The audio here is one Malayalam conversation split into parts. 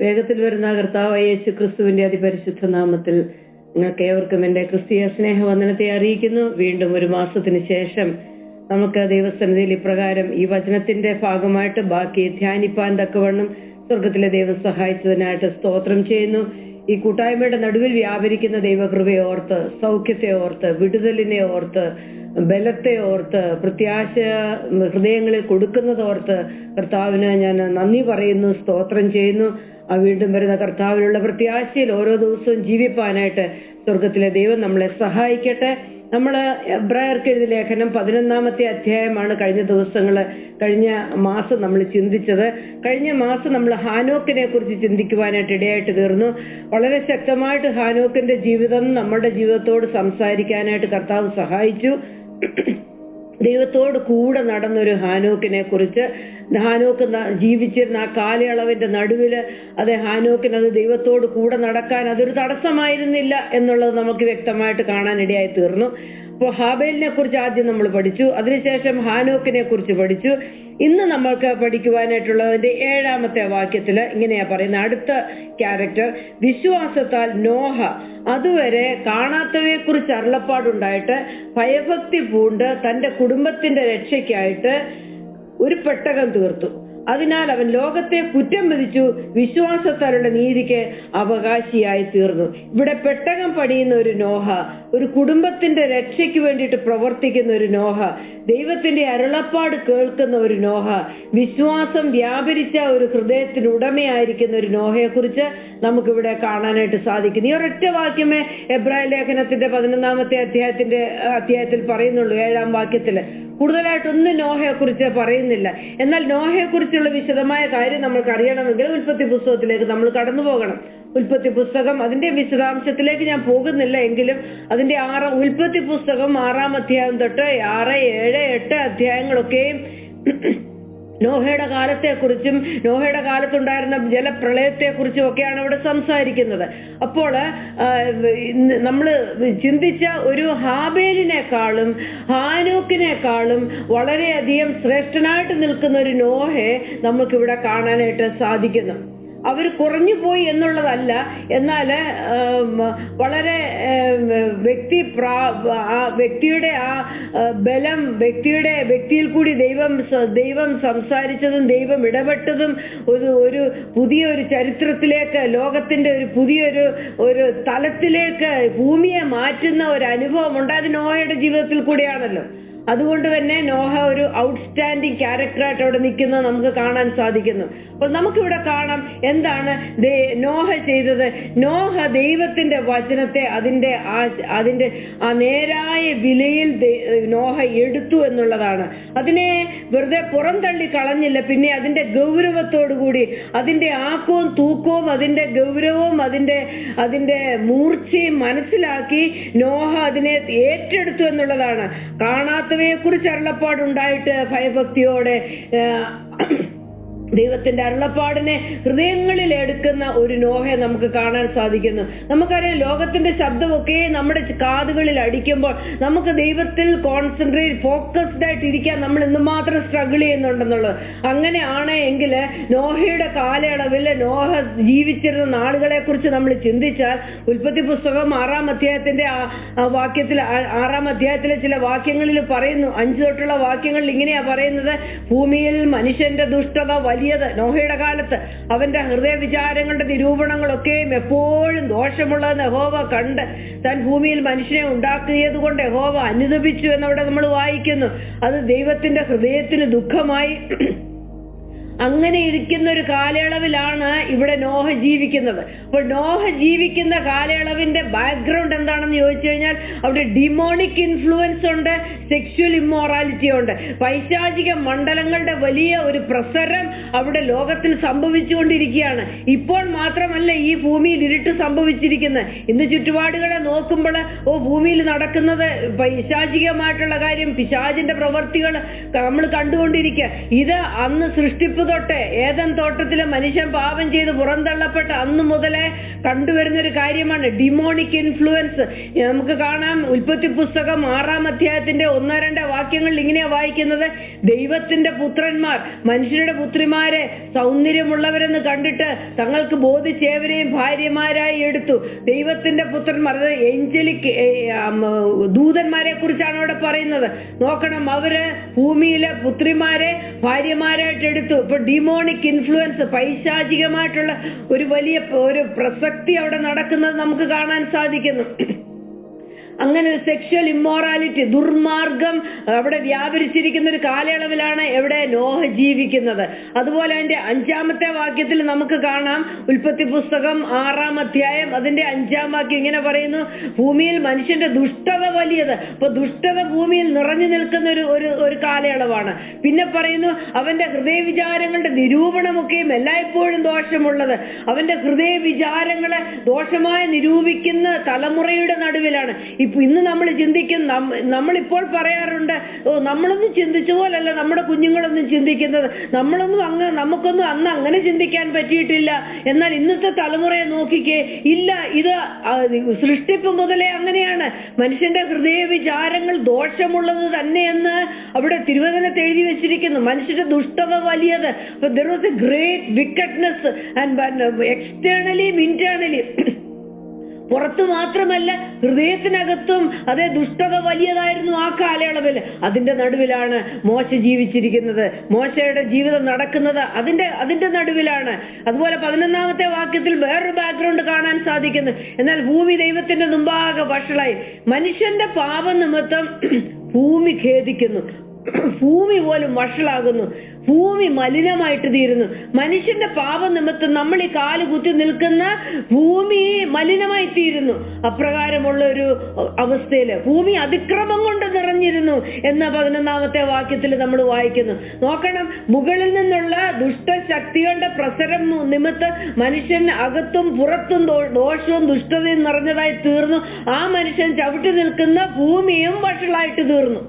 വേഗത്തിൽ വരുന്ന കർത്താവായ യേശു ക്രിസ്തുവിന്റെ അതിപരിശുദ്ധ നാമത്തിൽ നിങ്ങൾക്ക് ഏവർക്കും എന്റെ ക്രിസ്തീയ സ്നേഹവന്ദനത്തെ അറിയിക്കുന്നു. വീണ്ടും ഒരു മാസത്തിന് ശേഷം നമുക്ക് ദൈവസന്നിധിയിൽ ഇപ്രകാരം ഈ വചനത്തിന്റെ ഭാഗമായിട്ട് ബാക്കി ധ്യാനിപ്പാൻ തക്കവണ്ണം സ്വർഗത്തിലെ ദൈവം സഹായിച്ചതിനായിട്ട് സ്തോത്രം ചെയ്യുന്നു. ഈ കൂട്ടായ്മയുടെ നടുവിൽ വ്യാപരിക്കുന്ന ദൈവകൃപയെ ഓർത്ത്, സൗഖ്യത്തെ ഓർത്ത്, വിടുതലിനെ ഓർത്ത്, ബലത്തെ ഓർത്ത്, പ്രത്യാശ ഹൃദയങ്ങളിൽ കൊടുക്കുന്നത് ഓർത്ത് കർത്താവിന് ഞാൻ നന്ദി പറയുന്നു, സ്തോത്രം ചെയ്യുന്നു. ആ വീണ്ടും വരുന്ന കർത്താവിലുള്ള പ്രത്യാശയിൽ ഓരോ ദിവസവും ജീവിപ്പാനായിട്ട് സ്വർഗത്തിലെ ദൈവം നമ്മളെ സഹായിക്കട്ടെ. നമ്മൾ എബ്രായർക്ക് എഴുതിയ ലേഖനം 11-ാമത്തെ അധ്യായമാണ് കഴിഞ്ഞ മാസം നമ്മൾ ചിന്തിച്ചത്. കഴിഞ്ഞ മാസം നമ്മൾ ഹാനോക്കിനെ കുറിച്ച് ചിന്തിക്കുവാനായിട്ട് ഇടയായിട്ട് തീർന്നു. വളരെ ശക്തമായിട്ട് ഹാനോക്കിന്റെ ജീവിതം നമ്മുടെ ജീവിതത്തോട് സംസാരിക്കാനായിട്ട് കർത്താവ് സഹായിച്ചു. ദൈവത്തോട് കൂടെ നടന്നൊരു ഹാനോക്കിനെ കുറിച്ച്, ഹാനോക്ക് ജീവിച്ചിരുന്ന ആ കാലയളവിന്റെ നടുവില് ഹാനോക്കിന് അത് ദൈവത്തോട് കൂടെ നടക്കാൻ അതൊരു തടസ്സമായിരുന്നില്ല എന്നുള്ളത് നമുക്ക് വ്യക്തമായിട്ട് കാണാനിടയായി തീർന്നു. അപ്പോൾ ഹാബേലിനെ കുറിച്ച് ആദ്യം നമ്മൾ പഠിച്ചു, അതിനുശേഷം ഹാനോക്കിനെ കുറിച്ച് പഠിച്ചു. ഇന്ന് നമ്മൾക്ക് പഠിക്കുവാനായിട്ടുള്ളതിന്റെ 7-ാമത്തെ വാക്യത്തില് ഇങ്ങനെയാ പറയുന്നത്. അടുത്ത ക്യാരക്ടർ, വിശ്വാസത്താൽ നോഹ അതുവരെ കാണാത്തവയെ കുറിച്ച് അരുളപ്പാടുണ്ടായിട്ട് ഭയഭക്തി പൂണ്ട് തന്റെ കുടുംബത്തിന്റെ രക്ഷയ്ക്കായിട്ട് ഒരു പെട്ടകം തീർത്തു. അതിനാൽ അവൻ ലോകത്തെ കുറ്റം വിധിച്ചു, വിശ്വാസത്താലുള്ള നീതിക്ക് അവകാശിയായി തീർന്നു. ഇവിടെ പെട്ടകം പണിയുന്ന ഒരു നോഹ, ഒരു കുടുംബത്തിന്റെ രക്ഷയ്ക്ക് വേണ്ടിയിട്ട് പ്രവർത്തിക്കുന്ന ഒരു നോഹ, ദൈവത്തിന്റെ അരുളപ്പാട് കേൾക്കുന്ന ഒരു നോഹ, വിശ്വാസം വ്യാപരിച്ച ഒരു ഹൃദയത്തിന് ഉടമയായിരിക്കുന്ന ഒരു നോഹയെ കുറിച്ച് നമുക്കിവിടെ കാണാനായിട്ട് സാധിക്കുന്നു. ഈ ഒരൊറ്റ വാക്യമേ എബ്രായ ലേഖനത്തിന്റെ 11-ാമത്തെ അധ്യായത്തിൽ പറയുന്നുള്ളൂ. 7-ാം വാക്യത്തില് കൂടുതലായിട്ടൊന്നും നോഹയെ കുറിച്ച് പറയുന്നില്ല. എന്നാൽ നോഹയെ കുറിച്ചുള്ള വിശദമായ കാര്യം നമ്മൾക്ക് അറിയണമെങ്കിൽ ഉൽപ്പത്തി പുസ്തകത്തിലേക്ക് നമ്മൾ കടന്നു പോകണം. ഉൽപ്പത്തി പുസ്തകം അതിന്റെ വിശദാംശത്തിലേക്ക് ഞാൻ പോകുന്നില്ല, എങ്കിലും അതിന്റെ ഉൽപ്പത്തി പുസ്തകം 6-ാം അധ്യായം തൊട്ട് 6, 7, 8 അധ്യായങ്ങളൊക്കെയും നോഹയുടെ കാലത്തെക്കുറിച്ചും നോഹയുടെ കാലത്തുണ്ടായിരുന്ന ജലപ്രളയത്തെക്കുറിച്ചും ഒക്കെയാണ് അവിടെ സംസാരിക്കുന്നത്. അപ്പോൾ നമ്മൾ ചിന്തിച്ച ഒരു ഹാബേലിനേക്കാളും ഹാനോക്കിനേക്കാളും വളരെയധികം ശ്രേഷ്ഠനായിട്ട് നിൽക്കുന്ന ഒരു നോഹയെ നമുക്കിവിടെ കാണാനായിട്ട് സാധിക്കുന്നു. അവർ കുറഞ്ഞു പോയി എന്നുള്ളതല്ല, എന്നാൽ വളരെ വ്യക്തിയുടെ ആ ബലം, വ്യക്തിയിൽ കൂടി ദൈവം സംസാരിച്ചതും ദൈവം ഇടപെട്ടതും ഒരു പുതിയൊരു ചരിത്രത്തിലേക്ക്, ലോകത്തിന്റെ ഒരു പുതിയൊരു തലത്തിലേക്ക് ഭൂമിയെ മാറ്റുന്ന ഒരു അനുഭവം ഉണ്ട്. അത് നോഹയുടെ ജീവിതത്തിൽ കൂടിയാണല്ലോ. അതുകൊണ്ട് തന്നെ നോഹ ഒരു ഔട്ട്സ്റ്റാൻഡിങ് ക്യാരക്ടറായിട്ട് അവിടെ നിൽക്കുന്നത് നമുക്ക് കാണാൻ സാധിക്കുന്നു. അപ്പോൾ നമുക്കിവിടെ കാണാം എന്താണ് നോഹ ചെയ്തത്. നോഹ ദൈവത്തിന്റെ വചനത്തെ അതിന്റെ ആ നേരായ വിലയിൽ നോഹ എടുത്തു എന്നുള്ളതാണ്. അതിനെ വെറുതെ പുറംതള്ളി കളഞ്ഞില്ല. പിന്നെ അതിന്റെ ഗൗരവത്തോടുകൂടി, അതിന്റെ ആക്കവും തൂക്കവും, അതിന്റെ ഗൗരവവും, അതിന്റെ മൂർച്ചയും മനസ്സിലാക്കി നോഹ അതിനെ ഏറ്റെടുത്തു എന്നുള്ളതാണ്. കാണാത്തവയെ കുറിച്ച് അരുളപ്പാടുണ്ടായിട്ട് ഭയഭക്തിയോടെ ദൈവത്തിന്റെ അരുളപ്പാടിനെ ഹൃദയങ്ങളിൽ എടുക്കുന്ന ഒരു നോഹയെ നമുക്ക് കാണാൻ സാധിക്കുന്നു. നമുക്കറിയാം, ലോകത്തിന്റെ ശബ്ദമൊക്കെ നമ്മുടെ കാതുകളിൽ അടിക്കുമ്പോൾ നമുക്ക് ദൈവത്തിൽ ഫോക്കസ്ഡ് ആയിട്ട് ഇരിക്കാൻ നമ്മൾ എന്തുമാത്രം സ്ട്രഗിൾ ചെയ്യുന്നുണ്ടെന്നുള്ളത്. അങ്ങനെയാണ് എങ്കിൽ നോഹയുടെ കാലയളവിൽ നോഹ ജീവിച്ചിരുന്ന നാളുകളെ കുറിച്ച് നമ്മൾ ചിന്തിച്ചാൽ ഉൽപ്പത്തി പുസ്തകം 6-ാം അധ്യായത്തിന്റെ വാക്യത്തിൽ 6-ാം അധ്യായത്തിലെ ചില വാക്യങ്ങളിൽ പറയുന്നു. 5 തൊട്ടുള്ള വാക്യങ്ങളിൽ ഇങ്ങനെയാ പറയുന്നത്: ഭൂമിയിൽ മനുഷ്യന്റെ ദുഷ്ടത വലിയത്. നോഹയുടെ കാലത്ത് അവന്റെ ഹൃദയ വിചാരങ്ങളുടെ നിരൂപണങ്ങളൊക്കെയും എപ്പോഴും ദോഷമുള്ളതെന്ന് യഹോവ കണ്ട് താൻ ഭൂമിയിൽ മനുഷ്യനെ ഉണ്ടാക്കിയത് കൊണ്ട് യഹോവ അനുതപിച്ചു എന്നവിടെ നമ്മൾ വായിക്കുന്നു. അത് ദൈവത്തിന്റെ ഹൃദയത്തിന് ദുഃഖമായി. അങ്ങനെ ഇരിക്കുന്ന ഒരു കാലയളവിലാണ് ഇവിടെ നോഹ ജീവിക്കുന്നത്. അപ്പോൾ നോഹ ജീവിക്കുന്ന കാലയളവിന്റെ ബാക്ക്ഗ്രൗണ്ട് എന്താണെന്ന് ചോദിച്ചു കഴിഞ്ഞാൽ അവിടെ ഡിമോണിക് ഇൻഫ്ലുവൻസ് ഉണ്ട്, സെക്ഷുവൽ ഇമ്മോറാലിറ്റി ഉണ്ട്, പൈശാചിക മണ്ഡലങ്ങളുടെ വലിയ ഒരു പ്രസരം അവിടെ ലോകത്തിൽ സംഭവിച്ചുകൊണ്ടിരിക്കുകയാണ്. ഇപ്പോൾ മാത്രമല്ല ഈ ഭൂമിയിൽ ഇരുട്ട് സംഭവിച്ചിരിക്കുന്നത്. ഇന്ന് ചുറ്റുപാടുകളെ നോക്കുമ്പോൾ ഭൂമിയിൽ നടക്കുന്നത് പൈശാചികമായിട്ടുള്ള കാര്യം, പിശാചിന്റെ പ്രവർത്തികൾ നമ്മൾ കണ്ടുകൊണ്ടിരിക്കുക. ഇത് അന്ന് സൃഷ്ടിപ്പ് തൊട്ട് ഏദൻ തോട്ടത്തിലെ മനുഷ്യൻ പാപം ചെയ്ത് പുറന്തള്ളപ്പെട്ട അന്ന് മുതലേ കണ്ടുവരുന്ന ഒരു കാര്യമാണ് ഡിമോണിക് ഇൻഫ്ലുവൻസ്. നമുക്ക് കാണാം ഉൽപ്പത്തി പുസ്തകം 6-ാം അധ്യായത്തിന്റെ 1-2 വാക്യങ്ങളിൽ ഇങ്ങനെയാ വായിക്കുന്നത്: ദൈവത്തിന്റെ പുത്രന്മാർ മനുഷ്യരുടെ പുത്രിമാരെ സൗന്ദര്യമുള്ളവരെന്ന് കണ്ടിട്ട് തങ്ങൾക്ക് ബോധിച്ചേവരെയും ഭാര്യമാരായി എടുത്തു. ദൈവത്തിന്റെ പുത്രന്മാർ, അത് ഏഞ്ചലിക് ദൂതന്മാരെ കുറിച്ചാണ് അവിടെ പറയുന്നത്. നോക്കണം, അവര് ഭൂമിയിലെ പുത്രിമാരെ ഭാര്യമാരായിട്ട് എടുത്തു. ഇപ്പൊ ഡിമോണിക് ഇൻഫ്ലുവൻസ്, പൈശാചികമായിട്ടുള്ള ഒരു വലിയ ഒരു പ്രസക്തി അവിടെ നടക്കുന്നത് നമുക്ക് കാണാൻ സാധിക്കുന്നു. അങ്ങനെ ഒരു സെക്ഷൽ ഇമ്മോറാലിറ്റി, ദുർമാർഗം അവിടെ വ്യാപരിച്ചിരിക്കുന്ന ഒരു കാലയളവിലാണ് എവിടെ നോഹ ജീവിക്കുന്നത്. അതുപോലെ അതിന്റെ 5-ാമത്തെ വാക്യത്തിൽ നമുക്ക് കാണാം, ഉൽപ്പത്തി പുസ്തകം 6-ാം അധ്യായം അതിന്റെ 5-ാം വാക്യം ഇങ്ങനെ പറയുന്നു: ഭൂമിയിൽ മനുഷ്യന്റെ ദുഷ്ടത വലിയത്. അപ്പൊ ദുഷ്ടത ഭൂമിയിൽ നിറഞ്ഞു നിൽക്കുന്ന ഒരു കാലയളവാണ്. പിന്നെ പറയുന്നു, അവന്റെ ഹൃദയവിചാരങ്ങളുടെ നിരൂപണമൊക്കെയും എല്ലായ്പ്പോഴും ദോഷമുള്ളത്. അവന്റെ ഹൃദയവിചാരങ്ങളെ ദോഷമായി നിരൂപിക്കുന്ന തലമുറയുടെ നടുവിലാണ്. ഇന്ന് നമ്മൾ ചിന്തിക്കും, നമ്മളിപ്പോൾ പറയാറുണ്ട്, നമ്മളൊന്നും ചിന്തിച്ച പോലല്ല നമ്മുടെ കുഞ്ഞുങ്ങളൊന്നും ചിന്തിക്കുന്നത്, നമുക്കൊന്നും അന്ന് അങ്ങനെ ചിന്തിക്കാൻ പറ്റിയിട്ടില്ല. എന്നാൽ ഇന്നത്തെ തലമുറയെ നോക്കിക്കേ, ഇല്ല, ഇത് സൃഷ്ടിപ്പ് മുതലേ അങ്ങനെയാണ്. മനുഷ്യന്റെ ഹൃദയ വിചാരങ്ങൾ ദോഷമുള്ളത് തന്നെയെന്ന് അവിടെ തിരുവചനത്തിൽ എഴുതി വെച്ചിരിക്കുന്നു. മനുഷ്യന്റെ ദുഷ്ടത വലിയത്. there was a great wickedness and externally internally, പുറത്തു മാത്രമല്ല ഹൃദയത്തിനകത്തും അതേ ദുഷ്ടത വലിയതായിരുന്നു ആ കാലയളവിൽ. അതിന്റെ നടുവിലാണ് മോശ ജീവിച്ചിരിക്കുന്നത്. മോശയുടെ ജീവിതം നടക്കുന്നത് അതിന്റെ നടുവിലാണ്. അതുപോലെ 11-ാമത്തെ വാക്യത്തിൽ വേറൊരു ബാക്ക്ഗ്രൗണ്ട് കാണാൻ സാധിക്കുന്നു: എന്നാൽ ഭൂമി ദൈവത്തിന്റെ മുമ്പാകെ വഷളായി. മനുഷ്യന്റെ പാപനിമിത്തം ഭൂമി ഖേദിക്കുന്നു, ഭൂമി പോലും വഷളാകുന്നു, ഭൂമി മലിനമായിട്ട് തീരുന്നു. മനുഷ്യന്റെ പാപനിമിത്തം നമ്മൾ ഈ കാല് കുത്തി നിൽക്കുന്ന ഭൂമി മലിനമായി തീരുന്നു. അപ്രകാരമുള്ള ഒരു അവസ്ഥയില് ഭൂമി അതിക്രമം കൊണ്ട് നിറഞ്ഞിരുന്നു എന്ന 11-ാമത്തെ വാക്യത്തിൽ നമ്മൾ വായിക്കുന്നു. നോക്കണം, മുകളിൽ നിന്നുള്ള ദുഷ്ടശക്തികളുടെ പ്രസരം നിമിത്തം മനുഷ്യൻ അകത്തും പുറത്തും ദോഷവും ദുഷ്ടതയും നിറഞ്ഞതായി തീർന്നു. ആ മനുഷ്യൻ ചവിട്ടി നിൽക്കുന്ന ഭൂമിയും വഷളായിട്ട് തീർന്നു.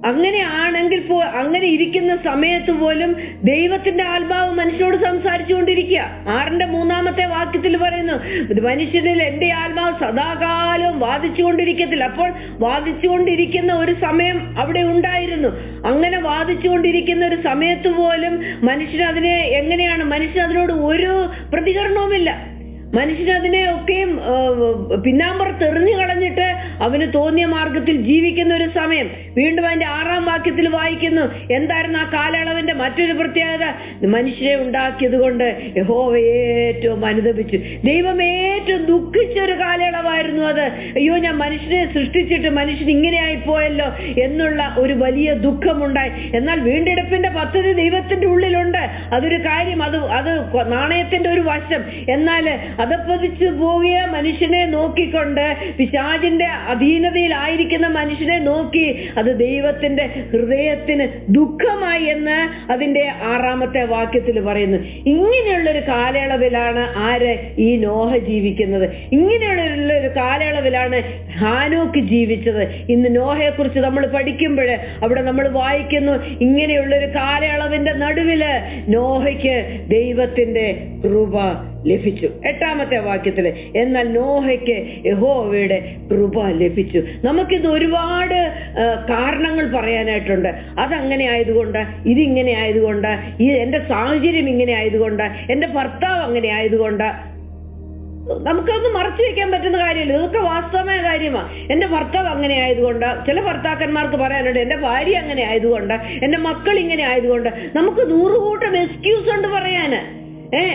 അങ്ങനെയാണെങ്കിൽ അങ്ങനെ ഇരിക്കുന്ന സമയത്ത് പോലും ദൈവത്തിന്റെ ആത്മാവ് മനുഷ്യനോട് സംസാരിച്ചുകൊണ്ടിരിക്കുക. 6-ന്റെ 3-ാമത്തെ വാക്യത്തിൽ പറയുന്നു, മനുഷ്യനിൽ എന്റെ ആത്മാവ് സദാകാലവും വാദിച്ചുകൊണ്ടിരിക്കത്തില്ല. അപ്പോൾ വാദിച്ചുകൊണ്ടിരിക്കുന്ന ഒരു സമയം അവിടെ ഉണ്ടായിരുന്നു. അങ്ങനെ വാദിച്ചുകൊണ്ടിരിക്കുന്ന ഒരു സമയത്ത് പോലും മനുഷ്യൻ അതിനോട് ഒരു പ്രതികരണവുമില്ല. മനുഷ്യനതിനെയൊക്കെയും പിന്നാമ്പുറത്ത് എറിഞ്ഞു കളഞ്ഞിട്ട് അവന് തോന്നിയ മാർഗത്തിൽ ജീവിക്കുന്ന ഒരു സമയം. വീണ്ടും അതിന്റെ 6-ാം വാക്യത്തിൽ വായിക്കുന്നു, എന്തായിരുന്നു ആ കാലയളവിന്റെ മറ്റൊരു പ്രത്യേകത? മനുഷ്യനെ ഉണ്ടാക്കിയത് കൊണ്ട് യഹോവ ഏറ്റവും അനുതപിച്ചു. ദൈവം ഏറ്റവും ദുഃഖിച്ച ഒരു കാലയളവായിരുന്നു അത്. അയ്യോ, ഞാൻ മനുഷ്യനെ സൃഷ്ടിച്ചിട്ട് മനുഷ്യൻ ഇങ്ങനെയായി പോയല്ലോ എന്നുള്ള ഒരു വലിയ ദുഃഖമുണ്ടായി. എന്നാൽ വീണ്ടെടുപ്പിന്റെ പദ്ധതി ദൈവത്തിന്റെ ഉള്ളിലുണ്ട്. അതൊരു കാര്യം, അത് നാണയത്തിന്റെ ഒരു വശം. എന്നാൽ അധപ്പതിച്ചു പോകിയ മനുഷ്യനെ നോക്കിക്കൊണ്ട്, പിശാചിന്റെ അധീനതയിലായിരിക്കുന്ന മനുഷ്യനെ നോക്കി അത് ദൈവത്തിന്റെ ഹൃദയത്തിന് ദുഃഖമായി എന്ന് അതിന്റെ 6-ാമത്തെ വാക്യത്തിൽ പറയുന്നു. ഇങ്ങനെയുള്ളൊരു കാലയളവിലാണ് ഈ നോഹ ജീവിക്കുന്നത്. ഇങ്ങനെയുള്ളൊരു കാലയളവിലാണ് ഹാനോക്ക് ജീവിച്ചത്. ഇന്ന് നോഹയെ കുറിച്ച് നമ്മൾ പഠിക്കുമ്പോൾ അവിടെ നമ്മൾ വായിക്കുന്നു, ഇങ്ങനെയുള്ളൊരു കാലയളവിന്റെ നടുവില് നോഹയ്ക്ക് ദൈവത്തിന്റെ കൃപ ലഭിച്ചു. 8-ാമത്തെ വാക്യത്തില്, എന്നാൽ നോഹയ്ക്ക് യഹോവയുടെ കൃപ ലഭിച്ചു. നമുക്കിത് ഒരുപാട് കാരണങ്ങൾ പറയാനായിട്ടുണ്ട്. അതങ്ങനെ ആയതുകൊണ്ട്, ഇതിങ്ങനെ ആയതുകൊണ്ട്, എന്റെ സാഹചര്യം ഇങ്ങനെ ആയതുകൊണ്ട്, എന്റെ ഭർത്താവ് അങ്ങനെ ആയതുകൊണ്ട്, നമുക്കൊന്നും മറച്ചു വെക്കാൻ പറ്റുന്ന കാര്യമില്ല. ഇതൊക്കെ വാസ്തവമായ കാര്യമാണ്. എന്റെ ഭർത്താവ് അങ്ങനെ ആയതുകൊണ്ട്, ചില ഭർത്താക്കന്മാർക്ക് പറയാനുണ്ട്, എന്റെ ഭാര്യ അങ്ങനെ ആയതുകൊണ്ട്, എന്റെ മക്കൾ ഇങ്ങനെ ആയതുകൊണ്ട്. നമുക്ക് 100 കൂട്ടം എക്സ്ക്യൂസ് ഉണ്ട് പറയാന്.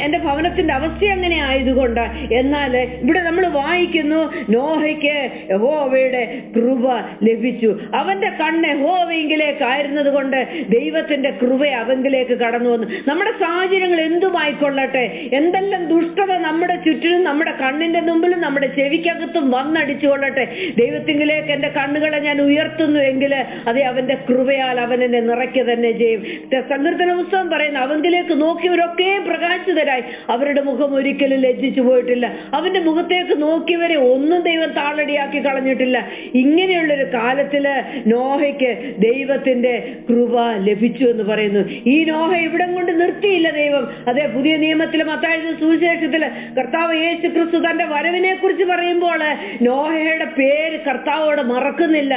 എന്റെ ഭവനത്തിന്റെ അവസ്ഥ അങ്ങനെ ആയതുകൊണ്ട്. എന്നാൽ ഇവിടെ നമ്മൾ വായിക്കുന്നു, നോഹയ്ക്ക് യഹോവയുടെ കൃപ ലഭിച്ചു. അവന്റെ കണ്ണ് യഹോവയിലേക്ക് ആയിരുന്നത് കൊണ്ട് ദൈവത്തിന്റെ കൃപ അവങ്കിലേക്ക് കടന്നു വന്നു. നമ്മുടെ സാഹചര്യങ്ങൾ എന്തുമായിക്കൊള്ളട്ടെ, എന്തെല്ലാം ദുഷ്ടത നമ്മുടെ ചുറ്റിനും നമ്മുടെ കണ്ണിന്റെ മുമ്പിലും നമ്മുടെ ചെവിക്കകത്തും വന്നടിച്ചു കൊള്ളട്ടെ, ദൈവത്തിങ്കിലേക്ക് എന്റെ കണ്ണുകളെ ഞാൻ ഉയർത്തുന്നു എങ്കിൽ അത് അവന്റെ കൃപയാൽ അവൻ എന്നെ നിറയ്ക്കുക തന്നെ ചെയ്യും. സങ്കീർത്തന പുസ്തകം പറയുന്നു, അവങ്കിലേക്ക് നോക്കിയവരൊക്കെ പ്രകാശിതരായി. ഉണ്ടായി. അവരുടെ മുഖം ഒരിക്കലും ലജ്ജിച്ചു പോയിട്ടില്ല. അവന്റെ മുഖത്തേക്ക് നോക്കിയവരെ ഒന്നും ദൈവം താളടിയാക്കി കളഞ്ഞിട്ടില്ല. ഇങ്ങനെയുള്ളൊരു കാലത്തില് നോഹയ്ക്ക് ദൈവത്തിന്റെ കൃപ ലഭിച്ചു എന്ന് പറയുന്നു. ഈ നോഹ ഇവിടം കൊണ്ട് നിർത്തിയില്ല ദൈവം. അതേ പുതിയ നിയമത്തിലും മത്തായി സുവിശേഷത്തില് കർത്താവ് യേശു ക്രിസ്തു തന്റെ വരവിനെ കുറിച്ച് പറയുമ്പോൾ നോഹയുടെ പേര് കർത്താവോട് മറക്കുന്നില്ല.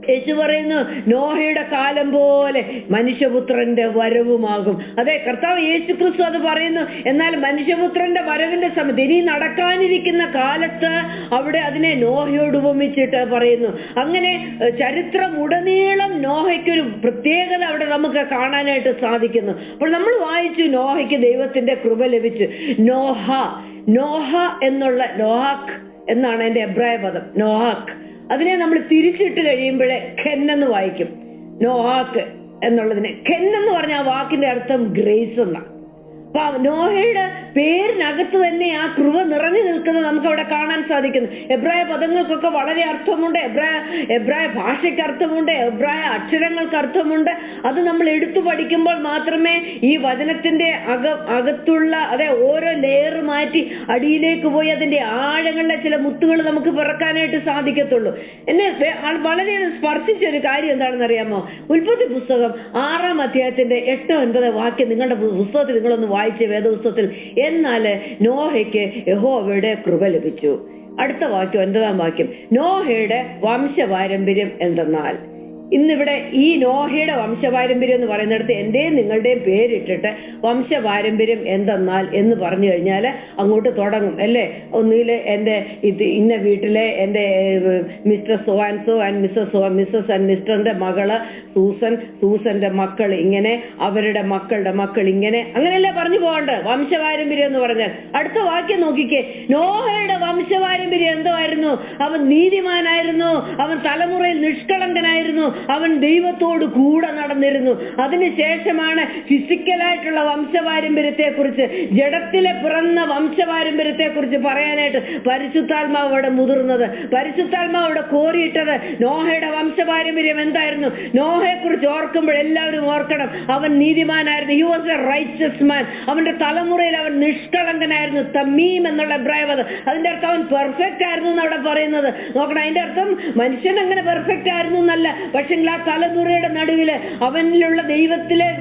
യേശു പറയുന്നു നോഹയുടെ കാലം പോലെ മനുഷ്യപുത്രന്റെ വരവുമാകും. അതെ, കർത്താവ് യേശു ക്രിസ്തു അത് പറയുന്നു. എന്നാൽ മനുഷ്യപുത്രന്റെ വരവിന്റെ സമയത്ത് ഇനി നടക്കാനിരിക്കുന്ന കാലത്ത് അവിടെ അതിനെ നോഹയോട് ഉപമിച്ചിട്ട് പറയുന്നു. അങ്ങനെ ചരിത്രം ഉടനീളം നോഹയ്ക്കൊരു പ്രത്യേകത അവിടെ നമുക്ക് കാണാനായിട്ട് സാധിക്കുന്നു. അപ്പോൾ നമ്മൾ വായിച്ചു നോഹയ്ക്ക് ദൈവത്തിന്റെ കൃപ ലഭിച്ചു. നോഹ എന്നുള്ള നോഹാക്ക് എന്നാണ് അതിന്റെ എബ്രായ പദം. നോഹാക്ക് അതിനെ നമ്മൾ തിരിച്ചിട്ട് കഴിയുമ്പോഴേ ഖെൻ എന്ന് വായിക്കും. നോഹാക്ക് എന്നുള്ളതിനെ ഖെൻ എന്ന് പറഞ്ഞ ആ വാക്കിന്റെ അർത്ഥം ഗ്രേസ് എന്നാണ്. അപ്പൊ നോഹയുടെ പേരിനകത്ത് തന്നെ ആ കൃപ നിറഞ്ഞു നിൽക്കുന്നത് നമുക്ക് അവിടെ കാണാൻ സാധിക്കുന്നു. എബ്രായ പദങ്ങൾക്കൊക്കെ വളരെ അർത്ഥമുണ്ട്. എബ്രായ ഭാഷയ്ക്ക് അർത്ഥമുണ്ട്. എബ്രായ അക്ഷരങ്ങൾക്ക് അർത്ഥമുണ്ട്. അത് നമ്മൾ എടുത്തു പഠിക്കുമ്പോൾ മാത്രമേ ഈ വചനത്തിന്റെ അകത്തുള്ള ഓരോ ലെയർ മാറ്റി അടിയിലേക്ക് പോയി അതിന്റെ ആഴങ്ങളിലെ ചില മുത്തുകൾ നമുക്ക് പിറക്കാനായിട്ട് സാധിക്കത്തുള്ളൂ. എന്നെ വളരെ സ്പർശിച്ച ഒരു കാര്യം എന്താണെന്ന് അറിയാമോ? ഉൽപ്പത്തി പുസ്തകം 6-ാം അധ്യായത്തിന്റെ 8-9 വാക്യം നിങ്ങളുടെ പുസ്തകത്തിൽ നിങ്ങളൊന്ന് വായിച്ച വേദപുസ്തകത്തിൽ. എന്നാല് നോഹയ്ക്ക് യഹോവയുടെ കൃപ ലഭിച്ചു. അടുത്ത വാക്യം 9-ാം വാക്യം, നോഹയുടെ വംശപാരമ്പര്യം എന്തെന്നാൽ. ഇന്നിവിടെ ഈ നോഹയുടെ വംശപാരമ്പര്യം എന്ന് പറയുന്നിടത്ത് എന്റെയും നിങ്ങളുടെയും പേരിട്ടിട്ട് വംശപാരമ്പര്യം എന്തെന്നാൽ എന്ന് പറഞ്ഞു കഴിഞ്ഞാൽ അങ്ങോട്ട് തുടങ്ങും അല്ലേ. ഒന്നുകിൽ എന്റെ ഇന്ന വീട്ടിലെ എന്റെ mister so and so and missus and മിസ്റ്ററിന്റെ മകള് സൂസന്റെ മക്കൾ ഇങ്ങനെ, അവരുടെ മക്കളുടെ മക്കൾ ഇങ്ങനെ, അങ്ങനെയല്ലേ പറഞ്ഞു പോകണ്ട വംശപാരമ്പര്യം എന്ന് പറഞ്ഞാൽ. അടുത്ത വാക്യം നോക്കിക്കേ, നോഹയുടെ വംശപാരമ്പര്യം എന്തായിരുന്നു? അവൻ നീതിമാനായിരുന്നു, അവൻ തലമുറയിൽ നിഷ്കളങ്കനായിരുന്നു, അവൻ ദൈവത്തോട് കൂടെ നടന്നിരുന്നു. അതിനുശേഷമാണ് ഫിസിക്കലായിട്ടുള്ള വംശപാരമ്പര്യത്തെ കുറിച്ച്, ജഡത്തിലെ പിറന്ന വംശപാരമ്പര്യത്തെ കുറിച്ച് പറയാനായിട്ട് പരിശുദ്ധാത്മാവ് അവിടെ മുതിർന്നത്, പരിശുദ്ധാത്മാവ് അവിടെ കോരിയിട്ടത്. നോഹയുടെ വംശപാരമ്പര്യം എന്തായിരുന്നു? നോഹയെ കുറിച്ച് ഓർക്കുമ്പോൾ എല്ലാവരും ഓർക്കണം, അവൻ നീതിമാനായിരുന്നു. ഹി വാസ് എ റൈച്ചസ് മാൻ. അവന്റെ തലമുറയിൽ അവൻ നിഷ്കളങ്കനായിരുന്നു. തമീം എന്നുള്ള എബ്രായപദം, അതിന്റെ അർത്ഥം അവൻ പെർഫെക്റ്റ് ആയിരുന്നു എന്ന് അവിടെ പറയുന്നത്. നോക്കണം, അതിന്റെ അർത്ഥം മനുഷ്യൻ അങ്ങനെ പെർഫെക്റ്റ് ആയിരുന്നു എന്നല്ല. പക്ഷെ ആ തലമുറയുടെ നടുവില് അവനിലുള്ള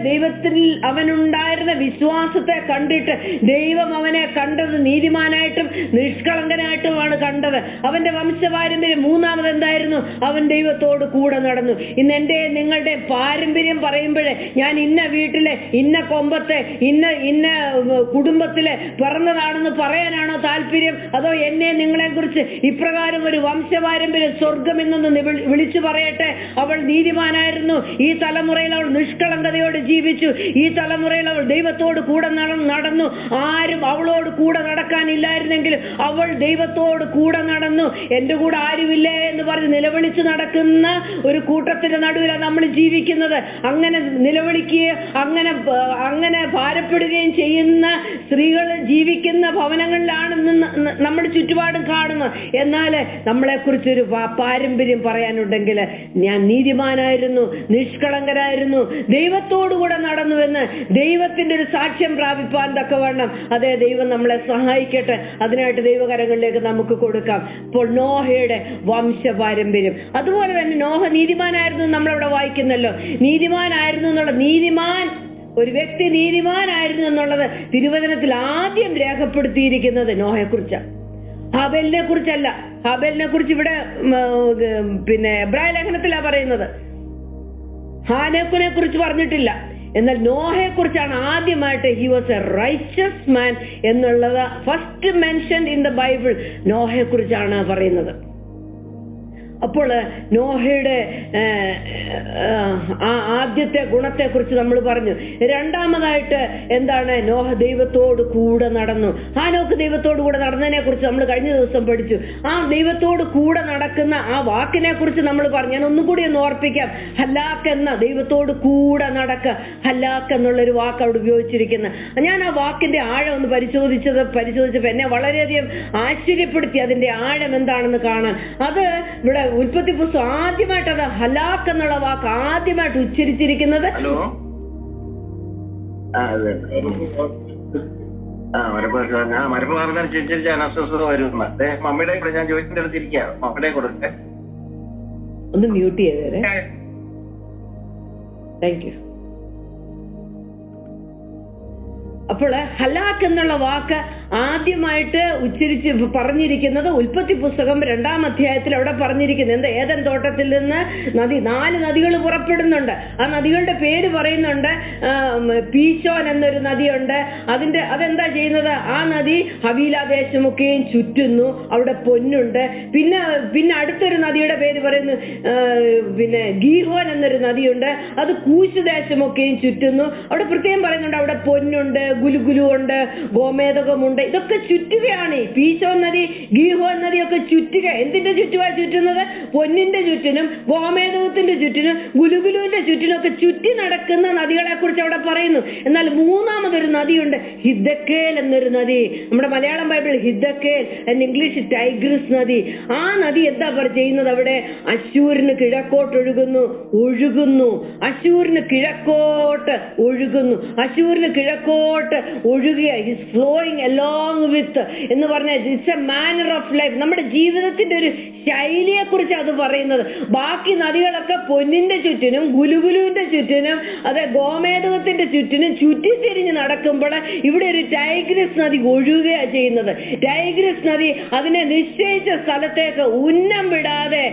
ദൈവത്തിൽ അവനുണ്ടായിരുന്ന വിശ്വാസത്തെ കണ്ടിട്ട് ദൈവം അവനെ കണ്ടത് നീതിമാനായിട്ടും നിഷ്കളങ്കനായിട്ടുമാണ് കണ്ടത്. അവന്റെ വംശപാരമ്പര്യം 3-ാമത് എന്തായിരുന്നു? അവൻ ദൈവത്തോട് കൂടെ നടന്നു. ഇന്ന് എന്റെ നിങ്ങളുടെ പാരമ്പര്യം പറയുമ്പോഴേ ഞാൻ ഇന്ന വീട്ടിലെ ഇന്ന കൊമ്പത്തെ ഇന്ന കുടുംബത്തിലെ പിറന്നതാണെന്ന് പറയാനാണോ താല്പര്യം? അതോ എന്നെ നിങ്ങളെ കുറിച്ച് ഇപ്രകാരം ഒരു വംശപാരമ്പര്യം സ്വർഗം എന്നൊന്ന് വിളിച്ചു പറയട്ടെ? അവൾ നീതിമാനായിരുന്നു, ഈ തലമുറയിൽ അവൾ നിഷ്കളങ്കതയോട് ജീവിച്ചു, ഈ തലമുറയിൽ അവൾ ദൈവത്തോട് കൂടെ നടന്നു. ആരും അവളോട് കൂടെ നടക്കാനില്ലായിരുന്നെങ്കിലും അവൾ ദൈവത്തോട് കൂടെ നടന്നു. എന്റെ കൂടെ ആരുമില്ലേ എന്ന് പറഞ്ഞ് നിലവിളിച്ചു നടക്കുന്ന ഒരു കൂട്ടത്തിന്റെ നടുവിലാണ് നമ്മൾ ജീവിക്കുന്നത്. അങ്ങനെ നിലവിളിക്കുകയും അങ്ങനെ ഭാരപ്പെടുകയും ചെയ്യുന്ന സ്ത്രീകൾ ജീവിക്കുന്ന ഭവനങ്ങളിലാണ് നമ്മുടെ ചുറ്റുപാടും കാണുന്നത്. എന്നാൽ നമ്മളെ കുറിച്ചൊരു പാരമ്പര്യം പറയാനുണ്ടെങ്കിൽ ഞാൻ നീതിമാനായിരുന്നു, നിഷ്കളങ്കനായിരുന്നു, ദൈവത്തോടുകൂടെ നടന്നുവെന്ന് ദൈവത്തിന്റെ ഒരു സാക്ഷ്യം പ്രാപിപ്പാൻ തക്കവണ്ണം അതേ ദൈവം നമ്മളെ സഹായിക്കട്ടെ. അതിനായിട്ട് ദൈവകരങ്ങളിലേക്ക് നമുക്ക് കൊടുക്കാം. ഇപ്പോൾ നോഹയുടെ വംശപാരമ്പര്യം, അതുപോലെ തന്നെ നോഹ നീതിമാനായിരുന്നു നമ്മളവിടെ വായിക്കുന്നല്ലോ. നീതിമാനായിരുന്നു എന്നുള്ള ഒരു വ്യക്തി നീതിമാനായിരുന്നു എന്നുള്ളത് തിരുവചനത്തിൽ ആദ്യം രേഖപ്പെടുത്തിയിരിക്കുന്നത് നോഹയെ കുറിച്ചാണ്, ഹാബേലിനെ കുറിച്ചല്ല. ഹാബേലിനെ കുറിച്ച് ഇവിടെ എബ്രായ ലേഖനത്തിലാണ് പറയുന്നത്. ഹാനോക്കിനെ കുറിച്ച് പറഞ്ഞിട്ടില്ല. എന്നാൽ നോഹയെ കുറിച്ചാണ് ആദ്യമായിട്ട് he was a righteous man എന്നുള്ളത് first mention in the Bible. നോഹയെ കുറിച്ചാണ് പറയുന്നത്. അപ്പോൾ നോഹയുടെ ആദ്യത്തെ ഗുണത്തെ കുറിച്ച് നമ്മൾ പറഞ്ഞു. രണ്ടാമതായിട്ട് എന്താണ്? നോഹ ദൈവത്തോട് കൂടെ നടന്നു. ഹാനോക്ക് ദൈവത്തോട് കൂടെ നടന്നതിനെ കുറിച്ച് നമ്മൾ കഴിഞ്ഞ ദിവസം പഠിച്ചു. ആ ദൈവത്തോട് കൂടെ നടക്കുന്ന ആ വാക്കിനെ കുറിച്ച് നമ്മൾ പറഞ്ഞു. ഞാൻ ഒന്നും കൂടി ഒന്ന് ഓർപ്പിക്കാം. ഹല്ലാക്ക് എന്ന ദൈവത്തോട് കൂടെ നടക്കുക, ഹല്ലാക്ക് എന്നുള്ളൊരു വാക്ക് അവിടെ ഉപയോഗിച്ചിരിക്കുന്ന. ഞാൻ ആ വാക്കിന്റെ ആഴം ഒന്ന് പരിശോധിച്ചപ്പോൾ എന്നെ വളരെയധികം ആശ്ചര്യപ്പെടുത്തി. അതിന്റെ ആഴം എന്താണെന്ന് കാണാൻ. അത് ഇവിടെ ഉൽപ്പത്തി പുസ്തകം ആദ്യമായിട്ട് അത് ഹലാക്ക് എന്നുള്ള വാക്ക് ആദ്യമായിട്ട് ഉച്ചരിച്ചിരിക്കുന്നത് മരപ്പ് പറഞ്ഞനുസരിച്ച് അനസ്വസ്ഥത വരുന്ന മമ്മിയുടെ കൂടെ ഞാൻ ചോദിച്ചിട്ട് എടുത്തിരിക്കുക. മമ്മിയുടെ കൊടുക്കെ ഒന്ന് മ്യൂട്ട് ചെയ്തേരെ. Thank you. അപ്പോൾ ഹലാക്ക് എന്നുള്ള വാക്ക് ആദ്യമായിട്ട് ഉച്ചരിച്ച് പറഞ്ഞിരിക്കുന്നത് ഉൽപ്പത്തി പുസ്തകം 2-ാം അധ്യായത്തിൽ അവിടെ പറഞ്ഞിരിക്കുന്നത് എന്താ? ഏദൻ തോട്ടത്തിൽ നിന്ന് 4 നദികൾ പുറപ്പെടുന്നുണ്ട്. ആ നദികളുടെ പേര് പറയുന്നുണ്ട്. പീശോൻ എന്നൊരു നദിയുണ്ട്. അതെന്താ ചെയ്യുന്നത്? ആ നദി ഹവീല ദേശമൊക്കെയും ചുറ്റുന്നു, അവിടെ പൊന്നുണ്ട്. പിന്നെ അടുത്തൊരു നദിയുടെ പേര് പറയുന്നു, പിന്നെ ഗീഹോൻ എന്നൊരു നദിയുണ്ട്, അത് കൂശ് ദേശമൊക്കെയും ചുറ്റുന്നു. അവിടെ പ്രത്യേകം പറയുന്നുണ്ട് അവിടെ പൊന്നുണ്ട്, ഗുലുഗുലു ഉണ്ട്, ഗോമേതകമുണ്ട്. ഇതൊക്കെ ചുറ്റുകയാണ്. പീശോൻ നദി, ഗീഹോൻ നദിയൊക്കെ ചുറ്റുക. എന്തിന്റെ ചുറ്റുവാ ചുറ്റുന്നത്? പൊന്നിന്റെ ചുറ്റിനും ഗോമേതകത്തിന്റെ ചുറ്റിനും ഗുലുഗുലുവിന്റെ ചുറ്റിനും ഒക്കെ ചുറ്റി നടക്കുന്ന നദികളെ കുറിച്ച് അവിടെ പറയുന്നു. എന്നാൽ 3-മതൊരു നദിയുണ്ട്, ഹിദ്ദക്കേൽ എന്നൊരു നദി. നമ്മുടെ മലയാളം ബൈബിൾ ഹിദ്ദക്കേൽ, ഇംഗ്ലീഷ് ടൈഗ്രിസ് നദി. ആ നദി എന്താ ചെയ്യുന്നത്? അവിടെ അശ്ശൂരിന് കിഴക്കോട്ട് ഒഴുകുന്നു. അശ്ശൂരിന് കിഴക്കോട്ട് ഒഴുകുന്നു. അശ്ശൂരിന് കിഴക്കോട്ട് ഒഴുകുക. ഹിസ് ഫ്ലോയിങ് അലോങ് വിത്ത് എന്ന് പറഞ്ഞാൽ it's a manner of life. നമ്മുടെ ജീവിതത്തിന്റെ ഒരു ശൈലിയെ കുറിച്ച് അത് പറയുന്നത്. ബാക്കി നദികളൊക്കെ പൊന്നിന്റെ ചുറ്റിനും ഗുലുഗുലുവിന്റെ ചുറ്റിനും ഗോമേതകത്തിന്റെ ചുറ്റിനും ചുറ്റിത്തിരിഞ്ഞ് നടക്കുമ്പോൾ ഇവിടെ ഒരു ടൈഗ്രിസ് നദി ഒഴുകുകയാണ് ചെയ്യുന്നത്. ടൈഗ്രിസ് നദി അതിനെ നിശ്ചയിച്ച സ്ഥലത്തേക്ക് ഉന്നം വിടാതെ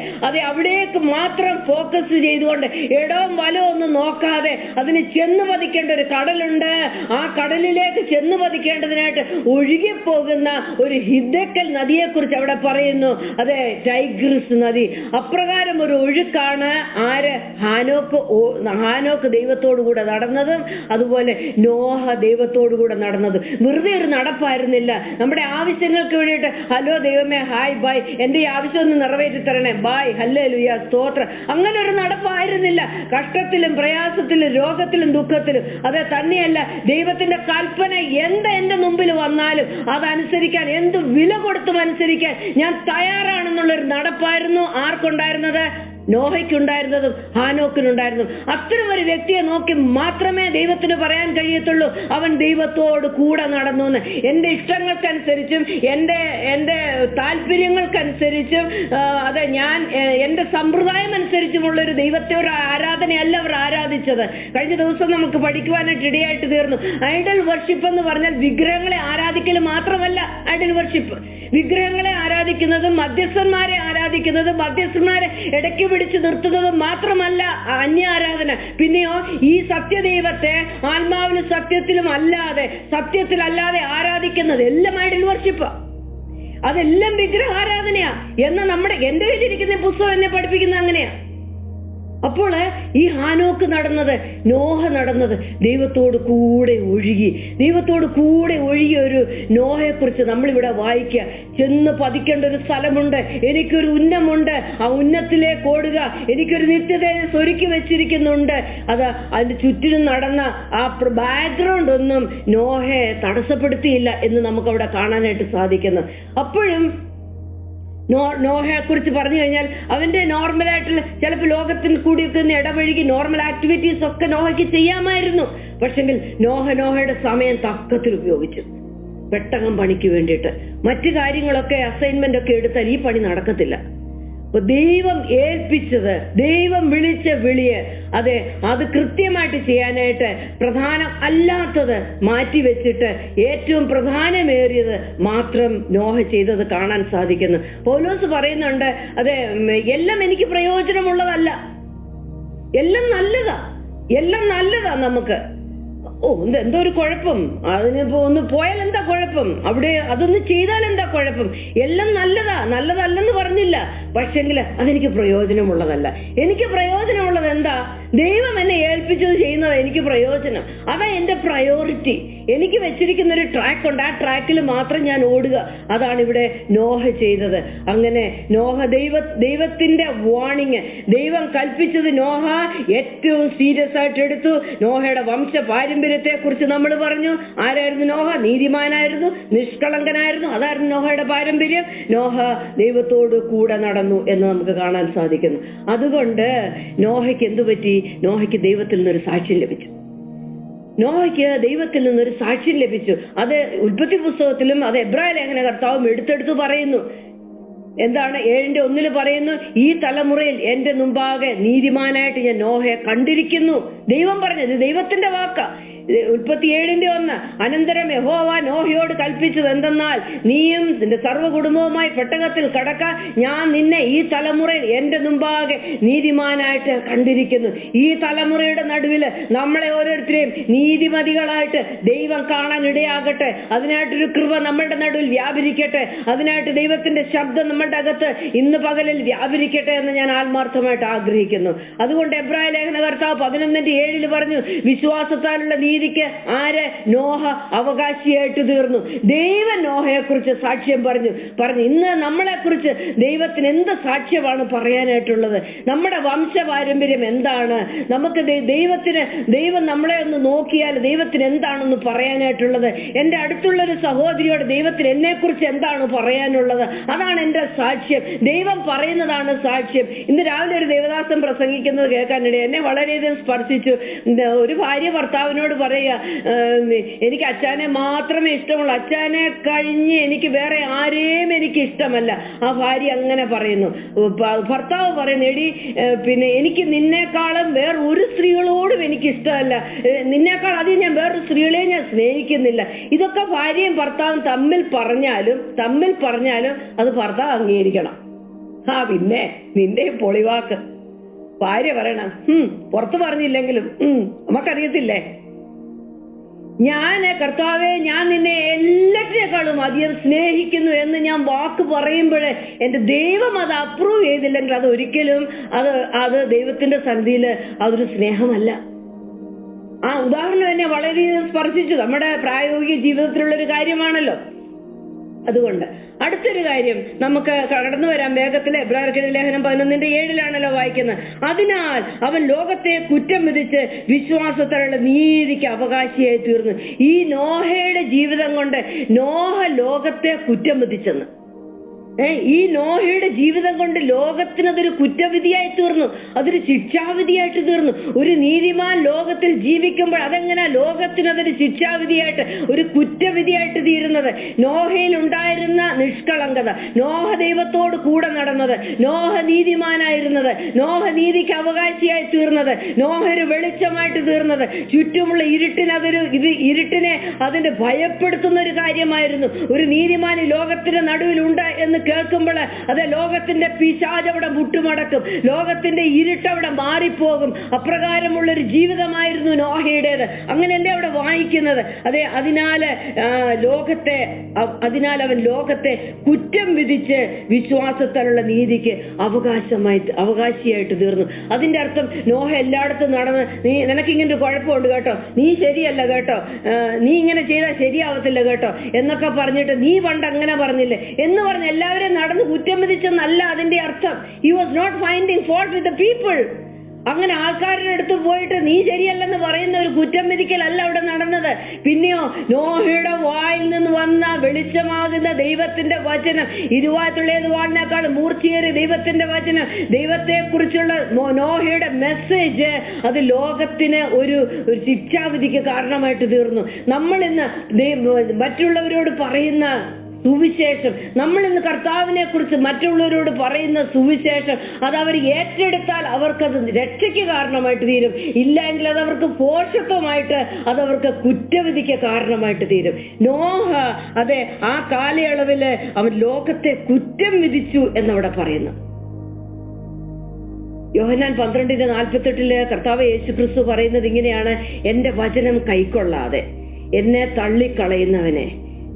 അവിടേക്ക് മാത്രം ഫോക്കസ് ചെയ്തുകൊണ്ട് ഇടവും വലവും ഒന്നും നോക്കാതെ അതിന് ചെന്ന് പതിക്കേണ്ട ഒരു കടലുണ്ട്. ആ കടലിലേക്ക് ചെന്ന് പതിക്കേണ്ടതിനായിട്ട് ഒഴുകിപ്പോകുന്ന ഒരു ഹിദ്ദക്കൽ നദിയെ കുറിച്ച് അവിടെ പറയുന്നു. അതെ, ടൈഗ്രിസ് നദി. അപ്രകാരം ഒരു ഒഴുക്കാണ് ഹാനോക്ക് ദൈവത്തോടു കൂടെ നടന്നതും അതുപോലെ നോഹ ദൈവത്തോടു കൂടെ നടന്നതും. വെറുതെ ഒരു നടപ്പായിരുന്നില്ല. നമ്മുടെ ആവശ്യങ്ങൾക്ക് വേണ്ടിയിട്ട് ഹലോ ദൈവമേ, ഹായ് ബൈ, എന്റെ ഈ ആവശ്യം ഒന്ന് നിറവേറ്റി തരണേ, ബായ്, ഹല്ലേലൂയ, സ്തോത്രം, അങ്ങനെ ഒരു നടപ്പായിരുന്നില്ല. കഷ്ടത്തിലും പ്രയാസത്തിലും രോഗത്തിലും ദുഃഖത്തിലും. അത് തന്നെയല്ല, ദൈവത്തിന്റെ കൽപ്പന എന്റെ മുമ്പിൽ വന്നാലും അതനുസരിക്കാൻ, എന്ത് വില കൊടുത്തും അനുസരിക്കാൻ ഞാൻ തയ്യാറാണെന്നുള്ളൊരു നടപ്പായിരുന്നു ആർക്കുണ്ടായിരുന്നത്? നോഹയ്ക്കുണ്ടായിരുന്നതും ഹാനോക്കിനുണ്ടായിരുന്നു. അത്തരം ഒരു വ്യക്തിയെ നോക്കി മാത്രമേ ദൈവത്തിന് പറയാൻ കഴിയത്തുള്ളൂ അവൻ ദൈവത്തോട് കൂടെ നടന്നു എന്ന്. എന്റെ ഇഷ്ടങ്ങൾക്കനുസരിച്ചും എന്റെ താല്പര്യങ്ങൾക്കനുസരിച്ചും ഞാൻ എന്റെ സമ്പ്രദായം അനുസരിച്ചുമുള്ളൊരു ദൈവത്തെ ഒരു ആരാധനയല്ല അവർ ആരാധിച്ചത്. കഴിഞ്ഞ ദിവസം നമുക്ക് പഠിക്കുവാനായിട്ട് ഇടയായിട്ട് തീർന്നു. ഐഡൽ വർഷിപ്പ് എന്ന് പറഞ്ഞാൽ വിഗ്രഹങ്ങളെ ആരാധിക്കൽ മാത്രമല്ല. ഐഡൽ വർഷിപ്പ് വിഗ്രഹങ്ങളെ ആരാധിക്കുന്നതും മധ്യസ്ഥന്മാരെ ആരാധിക്കുന്നതും മധ്യസ്ഥന്മാരെ ഇടയ്ക്ക് പിടിച്ചു നിർത്തുന്നതും മാത്രമല്ല അന്യാരാധന. പിന്നെയോ ഈ സത്യദൈവത്തെ ആത്മാവിലും സത്യത്തിലല്ലാതെ ആരാധിക്കുന്നത് എല്ലാം ഐഡൽ വർഷിപ്പ്. അതെല്ലാം വിഗ്രഹാരാധനയാ എന്ന് എന്റെ കയ്യിലിരിക്കുന്ന പുസ്തകം എന്നെ പഠിപ്പിക്കുന്നത് അങ്ങനെയാ. അപ്പോൾ ഈ ഹാനോക്ക് നടന്നത്, നോഹ നടന്നത് ദൈവത്തോട് കൂടെ ഒഴുകിയ ഒരു നോഹയെ കുറിച്ച് നമ്മളിവിടെ വായിക്കുക. ചെന്ന് പതിക്കേണ്ട ഒരു സ്ഥലമുണ്ട്, എനിക്കൊരു ഉന്നമുണ്ട്, ആ ഉന്നത്തിലേക്ക് ഓടുക, എനിക്കൊരു നിത്യതയെ ഒരുക്കി വെച്ചിരിക്കുന്നുണ്ട്. അതിന്റെ ചുറ്റിനും നടന്ന ആ ബാക്ക്ഗ്രൗണ്ട് ഒന്നും നോഹയെ തടസ്സപ്പെടുത്തിയില്ല എന്ന് നമുക്ക് അവിടെ കാണാനായിട്ട് സാധിക്കുന്നു. അപ്പോഴും നോഹയെ കുറിച്ച് പറഞ്ഞു കഴിഞ്ഞാൽ അവന്റെ നോർമലായിട്ടുള്ള ചിലപ്പോൾ ലോകത്തിൽ കൂടിയൊക്കെ ഇടപഴകി നോർമൽ ആക്ടിവിറ്റീസ് ഒക്കെ നോഹയ്ക്ക് ചെയ്യാമായിരുന്നു. പക്ഷെങ്കിൽ നോഹയുടെ സമയം തക്കത്തിൽ ഉപയോഗിച്ചു. പെട്ടകം പണിക്ക് വേണ്ടിയിട്ട് മറ്റു കാര്യങ്ങളൊക്കെ അസൈൻമെന്റ് ഒക്കെ എടുത്താൽ ഈ പണി നടക്കത്തില്ല. ദൈവം ഏൽപ്പിച്ചത്, ദൈവം വിളിച്ച വിളിയെ അത് കൃത്യമായിട്ട് ചെയ്യാനായിട്ട് പ്രധാനം അല്ലാത്തത് മാറ്റിവെച്ചിട്ട് ഏറ്റവും പ്രധാനമേറിയത് മാത്രം നോഹ ചെയ്തത് കാണാൻ സാധിക്കുന്നു. പൗലോസ് പറയുന്നുണ്ട്, എല്ലാം എനിക്ക് പ്രയോജനമുള്ളതല്ല, എല്ലാം നല്ലതാ നമുക്ക്. എന്തോ ഒരു കുഴപ്പം, അതിനിപ്പോ ഒന്ന് പോയാൽ എന്താ കുഴപ്പം, അവിടെ അതൊന്ന് ചെയ്താൽ എന്താ കുഴപ്പം, എല്ലാം നല്ലതല്ലെന്ന് പറഞ്ഞില്ല. പക്ഷെങ്കിൽ അതെനിക്ക് പ്രയോജനമുള്ളതല്ല. എനിക്ക് പ്രയോജനമുള്ളത് എന്താ? ദൈവം എന്നെ ഏൽപ്പിച്ചത് ചെയ്യുന്നത് എനിക്ക് പ്രയോജനം. അതാ എന്റെ പ്രയോറിറ്റി. എനിക്ക് വെച്ചിരിക്കുന്ന ഒരു ട്രാക്ക് ഉണ്ട്, ആ ട്രാക്കിൽ മാത്രം ഞാൻ ഓടുക. അതാണ് ഇവിടെ നോഹ ചെയ്തത്. അങ്ങനെ നോഹ ദൈവത്തിന്റെ വാണിങ്, ദൈവം കൽപ്പിച്ചത് നോഹ ഏറ്റവും സീരിയസ് ആയിട്ട് എടുത്തു. നോഹയുടെ വംശ പാരമ്പര്യത്തെ കുറിച്ച് നമ്മൾ പറഞ്ഞു. ആരായിരുന്നു നോഹ? നീതിമാനായിരുന്നു, നിഷ്കളങ്കനായിരുന്നു. അതായിരുന്നു നോഹയുടെ പാരമ്പര്യം. നോഹ ദൈവത്തോട് കൂടെ നടന്നു എന്ന് നമുക്ക് കാണാൻ സാധിക്കുന്നു. അതുകൊണ്ട് നോഹയ്ക്ക് എന്തു പറ്റി? നോഹയ്ക്ക് ദൈവത്തിൽ നിന്നൊരു സാക്ഷ്യം ലഭിച്ചു. നോഹയ്ക്ക് ദൈവത്തിൽ നിന്നൊരു സാക്ഷ്യം ലഭിച്ചു. അത് ഉൽപ്പത്തി പുസ്തകത്തിലും അത് എബ്രായ ലേഖന കർത്താവും എടുത്തെടുത്ത് പറയുന്നു. എന്താണ്? 7:1 പറയുന്നു, ഈ തലമുറയിൽ എന്റെ മുമ്പാകെ നീതിമാനായിട്ട് ഞാൻ നോഹയെ കണ്ടിരിക്കുന്നു. ദൈവം പറഞ്ഞത്, ദൈവത്തിന്റെ വാക്ക. ഉൽപ്പത്തി 7:1 അനന്തരം യഹോവ നോഹയോട് കൽപ്പിച്ചത് എന്തെന്നാൽ, നീയും നിന്റെ സർവ്വ കുടുംബവുമായി പെട്ടകത്തിൽ കടക്ക, ഞാൻ നിന്നെ ഈ തലമുറയിൽ എന്റെ മുമ്പാകെ നീതിമാനായിട്ട് കണ്ടിരിക്കുന്നു. ഈ തലമുറയുടെ നടുവില് നമ്മളെ ഓരോരുത്തരെയും നീതിമതികളായിട്ട് ദൈവം കാണാൻ ഇടയാകട്ടെ. അതിനായിട്ടൊരു കൃപ നമ്മളുടെ നടുവിൽ വ്യാപരിക്കട്ടെ. അതിനായിട്ട് ദൈവത്തിന്റെ ശബ്ദം നമ്മളുടെ അകത്ത് ഇന്ന് പകലിൽ വ്യാപരിക്കട്ടെ എന്ന് ഞാൻ ആത്മാർത്ഥമായിട്ട് ആഗ്രഹിക്കുന്നു. അതുകൊണ്ട് എബ്രായ ലേഖന കർത്താവ് 11:7 പറഞ്ഞു, വിശ്വാസത്താലുള്ള നീതിക്ക് ആര്? നോഹ അവകാശിയായിട്ട് തീർന്നു. ദൈവം നോഹയെ കുറിച്ച് സാക്ഷ്യം പറഞ്ഞു. ഇന്ന് നമ്മളെ കുറിച്ച് ദൈവത്തിന് എന്ത് സാക്ഷ്യമാണ് പറയാനായിട്ടുള്ളത്? നമ്മുടെ വംശപാരമ്പര്യം എന്താണ്? നമുക്ക് ദൈവം നമ്മളെ ഒന്ന് നോക്കിയാൽ ദൈവത്തിന് എന്താണെന്ന് പറയാനായിട്ടുള്ളത്? എന്റെ അടുത്തുള്ളൊരു സഹോദരിയോട് ദൈവത്തിന് എന്നെ കുറിച്ച് എന്താണ് പറയാനുള്ളത്? അതാണ് എന്റെ സാക്ഷ്യം. ദൈവം പറയുന്നതാണ് സാക്ഷ്യം. ഇന്ന് രാവിലെ ഒരു ദേവദാസൻ പ്രസംഗിക്കുന്നത് കേൾക്കാനിടയിൽ എന്നെ വളരെയധികം സ്പർശിച്ചു. ഒരു ഭാര്യ ഭർത്താവിനോട് പറയുക, എനിക്ക് അച്ഛനെ മാത്രമേ ഇഷ്ടമുള്ളൂ, അച്ഛനെ കഴിഞ്ഞ് എനിക്ക് വേറെ ആരെയും എനിക്ക് ഇഷ്ടമല്ല. ആ ഭാര്യ അങ്ങനെ പറയുന്നു. ഭർത്താവ് പറയുന്നു, എടി പിന്നെ എനിക്ക് നിന്നേക്കാളും വേറെ ഒരു സ്ത്രീകളോടും എനിക്ക് ഇഷ്ടമല്ല, നിന്നേക്കാൾ അധികം ഞാൻ വേറൊരു സ്ത്രീകളെ ഞാൻ സ്നേഹിക്കുന്നില്ല. ഇതൊക്കെ ഭാര്യയും ഭർത്താവും തമ്മിൽ പറഞ്ഞാലും അത് ഭർത്താവ് അംഗീകരിക്കണം. പിന്നെ നിന്റെ പൊളിവാക്ക് ഭാര്യ പറയണം, പുറത്ത് പറഞ്ഞില്ലെങ്കിലും നമുക്കറിയത്തില്ലേ, കർത്താവെ ഞാൻ നിന്നെ എല്ലാറ്റിനേക്കാളും അധികം സ്നേഹിക്കുന്നു എന്ന് ഞാൻ വാക്ക് പറയുമ്പോഴേ എന്റെ ദൈവം അത് അപ്രൂവ് ചെയ്തില്ലെങ്കിൽ അത് ഒരിക്കലും അത് ദൈവത്തിന്റെ സന്നിധിയിൽ അതൊരു സ്നേഹമല്ല. ആ ഉദാഹരണം എന്നെ വളരെയധികം സ്പർശിച്ചു. നമ്മുടെ പ്രായോഗിക ജീവിതത്തിലുള്ളൊരു കാര്യമാണല്ലോ. അതുകൊണ്ട് അടുത്തൊരു കാര്യം നമുക്ക് കടന്നു വരാം വേഗത്തിൽ. എബ്രായർക്കെഴുതിയ ലേഖനം 11:7 വായിക്കുന്നത്, അതിനാൽ അവൻ ലോകത്തെ കുറ്റം വിധിച്ച് വിശ്വാസത്താലുള്ള നീതിക്ക് അവകാശിയായി തീർന്നു. ഈ നോഹയുടെ ജീവിതം കൊണ്ട് നോഹ ലോകത്തെ കുറ്റം വിധിച്ചെന്ന്. ഈ നോഹയുടെ ജീവിതം കൊണ്ട് ലോകത്തിനതൊരു കുറ്റവിധിയായി തീർന്നു, അതൊരു ശിക്ഷാവിധിയായിട്ട് തീർന്നു. ഒരു നീതിമാൻ ലോകത്തിൽ ജീവിക്കുമ്പോൾ അതെങ്ങനെ ലോകത്തിനതൊരു ശിക്ഷാവിധിയായിട്ട്, ഒരു കുറ്റവിധിയായിട്ട് തീരുന്നത്? നോഹയിൽ ഉണ്ടായിരുന്ന നിഷ്കളങ്കത, നോഹ ദൈവത്തോട് കൂടെ നടന്നത്, നോഹ നീതിമാനായിരുന്നത്, നോഹ നീതിക്ക് അവകാശിയായി തീർന്നത്, നോഹ ഒരു വെളിച്ചമായിട്ട് തീർന്നത്, ചുറ്റുമുള്ള ഇരുട്ടിനെ അതിന്റെ ഭയപ്പെടുത്തുന്ന ഒരു കാര്യമായിരുന്നു. ഒരു നീതിമാൻ ലോകത്തിന്റെ നടുവിലുണ്ട് എന്ന് കേൾക്കുമ്പോൾ അത് ലോകത്തിന്റെ പിശാച് അവിടെ മുട്ടുമടക്കും, ലോകത്തിന്റെ ഇരുട്ടവിടെ മാറിപ്പോകും. അപ്രകാരമുള്ളൊരു ജീവിതമായിരുന്നു നോഹയുടേത്. അങ്ങനെയല്ലേ അവിടെ വായിക്കുന്നത്? അതെ, അതിനാൽ അവൻ ലോകത്തെ കുറ്റം വിധിച്ച് വിശ്വാസത്താലുള്ള നീതിക്ക് അവകാശിയായിട്ട് തീർന്നു. അതിന്റെ അർത്ഥം നോഹ എല്ലായിടത്തും നടന്ന്, നിനക്കിങ്ങനെ ഒരു കുഴപ്പമുണ്ട് കേട്ടോ, നീ ശരിയല്ല കേട്ടോ, നീ ഇങ്ങനെ ചെയ്താൽ ശരിയാവത്തില്ല കേട്ടോ എന്നൊക്കെ പറഞ്ഞിട്ട്, നീ പണ്ട് അങ്ങനെ പറഞ്ഞില്ലേ എന്ന് പറഞ്ഞ് എല്ലാവരും നടന്ന് കുറ്റം വിധിച്ചെന്നല്ല അതിന്റെ അർത്ഥം. He was not finding fault with the people. അങ്ങനെ ആൾക്കാരുടെ അടുത്ത് പോയിട്ട് നീ ശരിയല്ലെന്ന് പറയുന്ന ഒരു കുറ്റം വിധിക്കലല്ല അവിടെ നടന്നത്. പിന്നെയോ നോഹയുടെ വായിൽ നിന്ന് വന്ന വെളിച്ചമാകുന്ന ദൈവത്തിന്റെ വചനം, ഇരുവാറ്റുള്ളേതുവാളിനേക്കാൾ മൂർച്ചയേറിയ ദൈവത്തിന്റെ വചനം, ദൈവത്തെ കുറിച്ചുള്ള നോഹയുടെ മെസ്സേജ്, അത് ലോകത്തിന് ഒരു ശിക്ഷാവിധിക്ക് കാരണമായിട്ട് തീർന്നു. നമ്മൾ ഇന്ന് മറ്റുള്ളവരോട് പറയുന്ന സുവിശേഷം, നമ്മൾ ഇന്ന് കർത്താവിനെ കുറിച്ച് മറ്റുള്ളവരോട് പറയുന്ന സുവിശേഷം, അത് അവർ ഏറ്റെടുത്താൽ അവർക്കത് രക്ഷയ്ക്ക് കാരണമായിട്ട് തീരും. ഇല്ലെങ്കിൽ അത് അവർക്ക് പോഷത്വമായിട്ട്, അതവർക്ക് കുറ്റവിധിക്ക് കാരണമായിട്ട് തീരും. നോഹ അതെ ആ കാലയളവില് അവൻ ലോകത്തെ കുറ്റം വിധിച്ചു എന്നവിടെ പറയുന്നു. യോഹന്നാൻ 12:48 കർത്താവ് യേശുക്രിസ്തു പറയുന്നത് ഇങ്ങനെയാണ്, എന്റെ വചനം കൈക്കൊള്ളാതെ എന്നെ തള്ളിക്കളയുന്നവനെ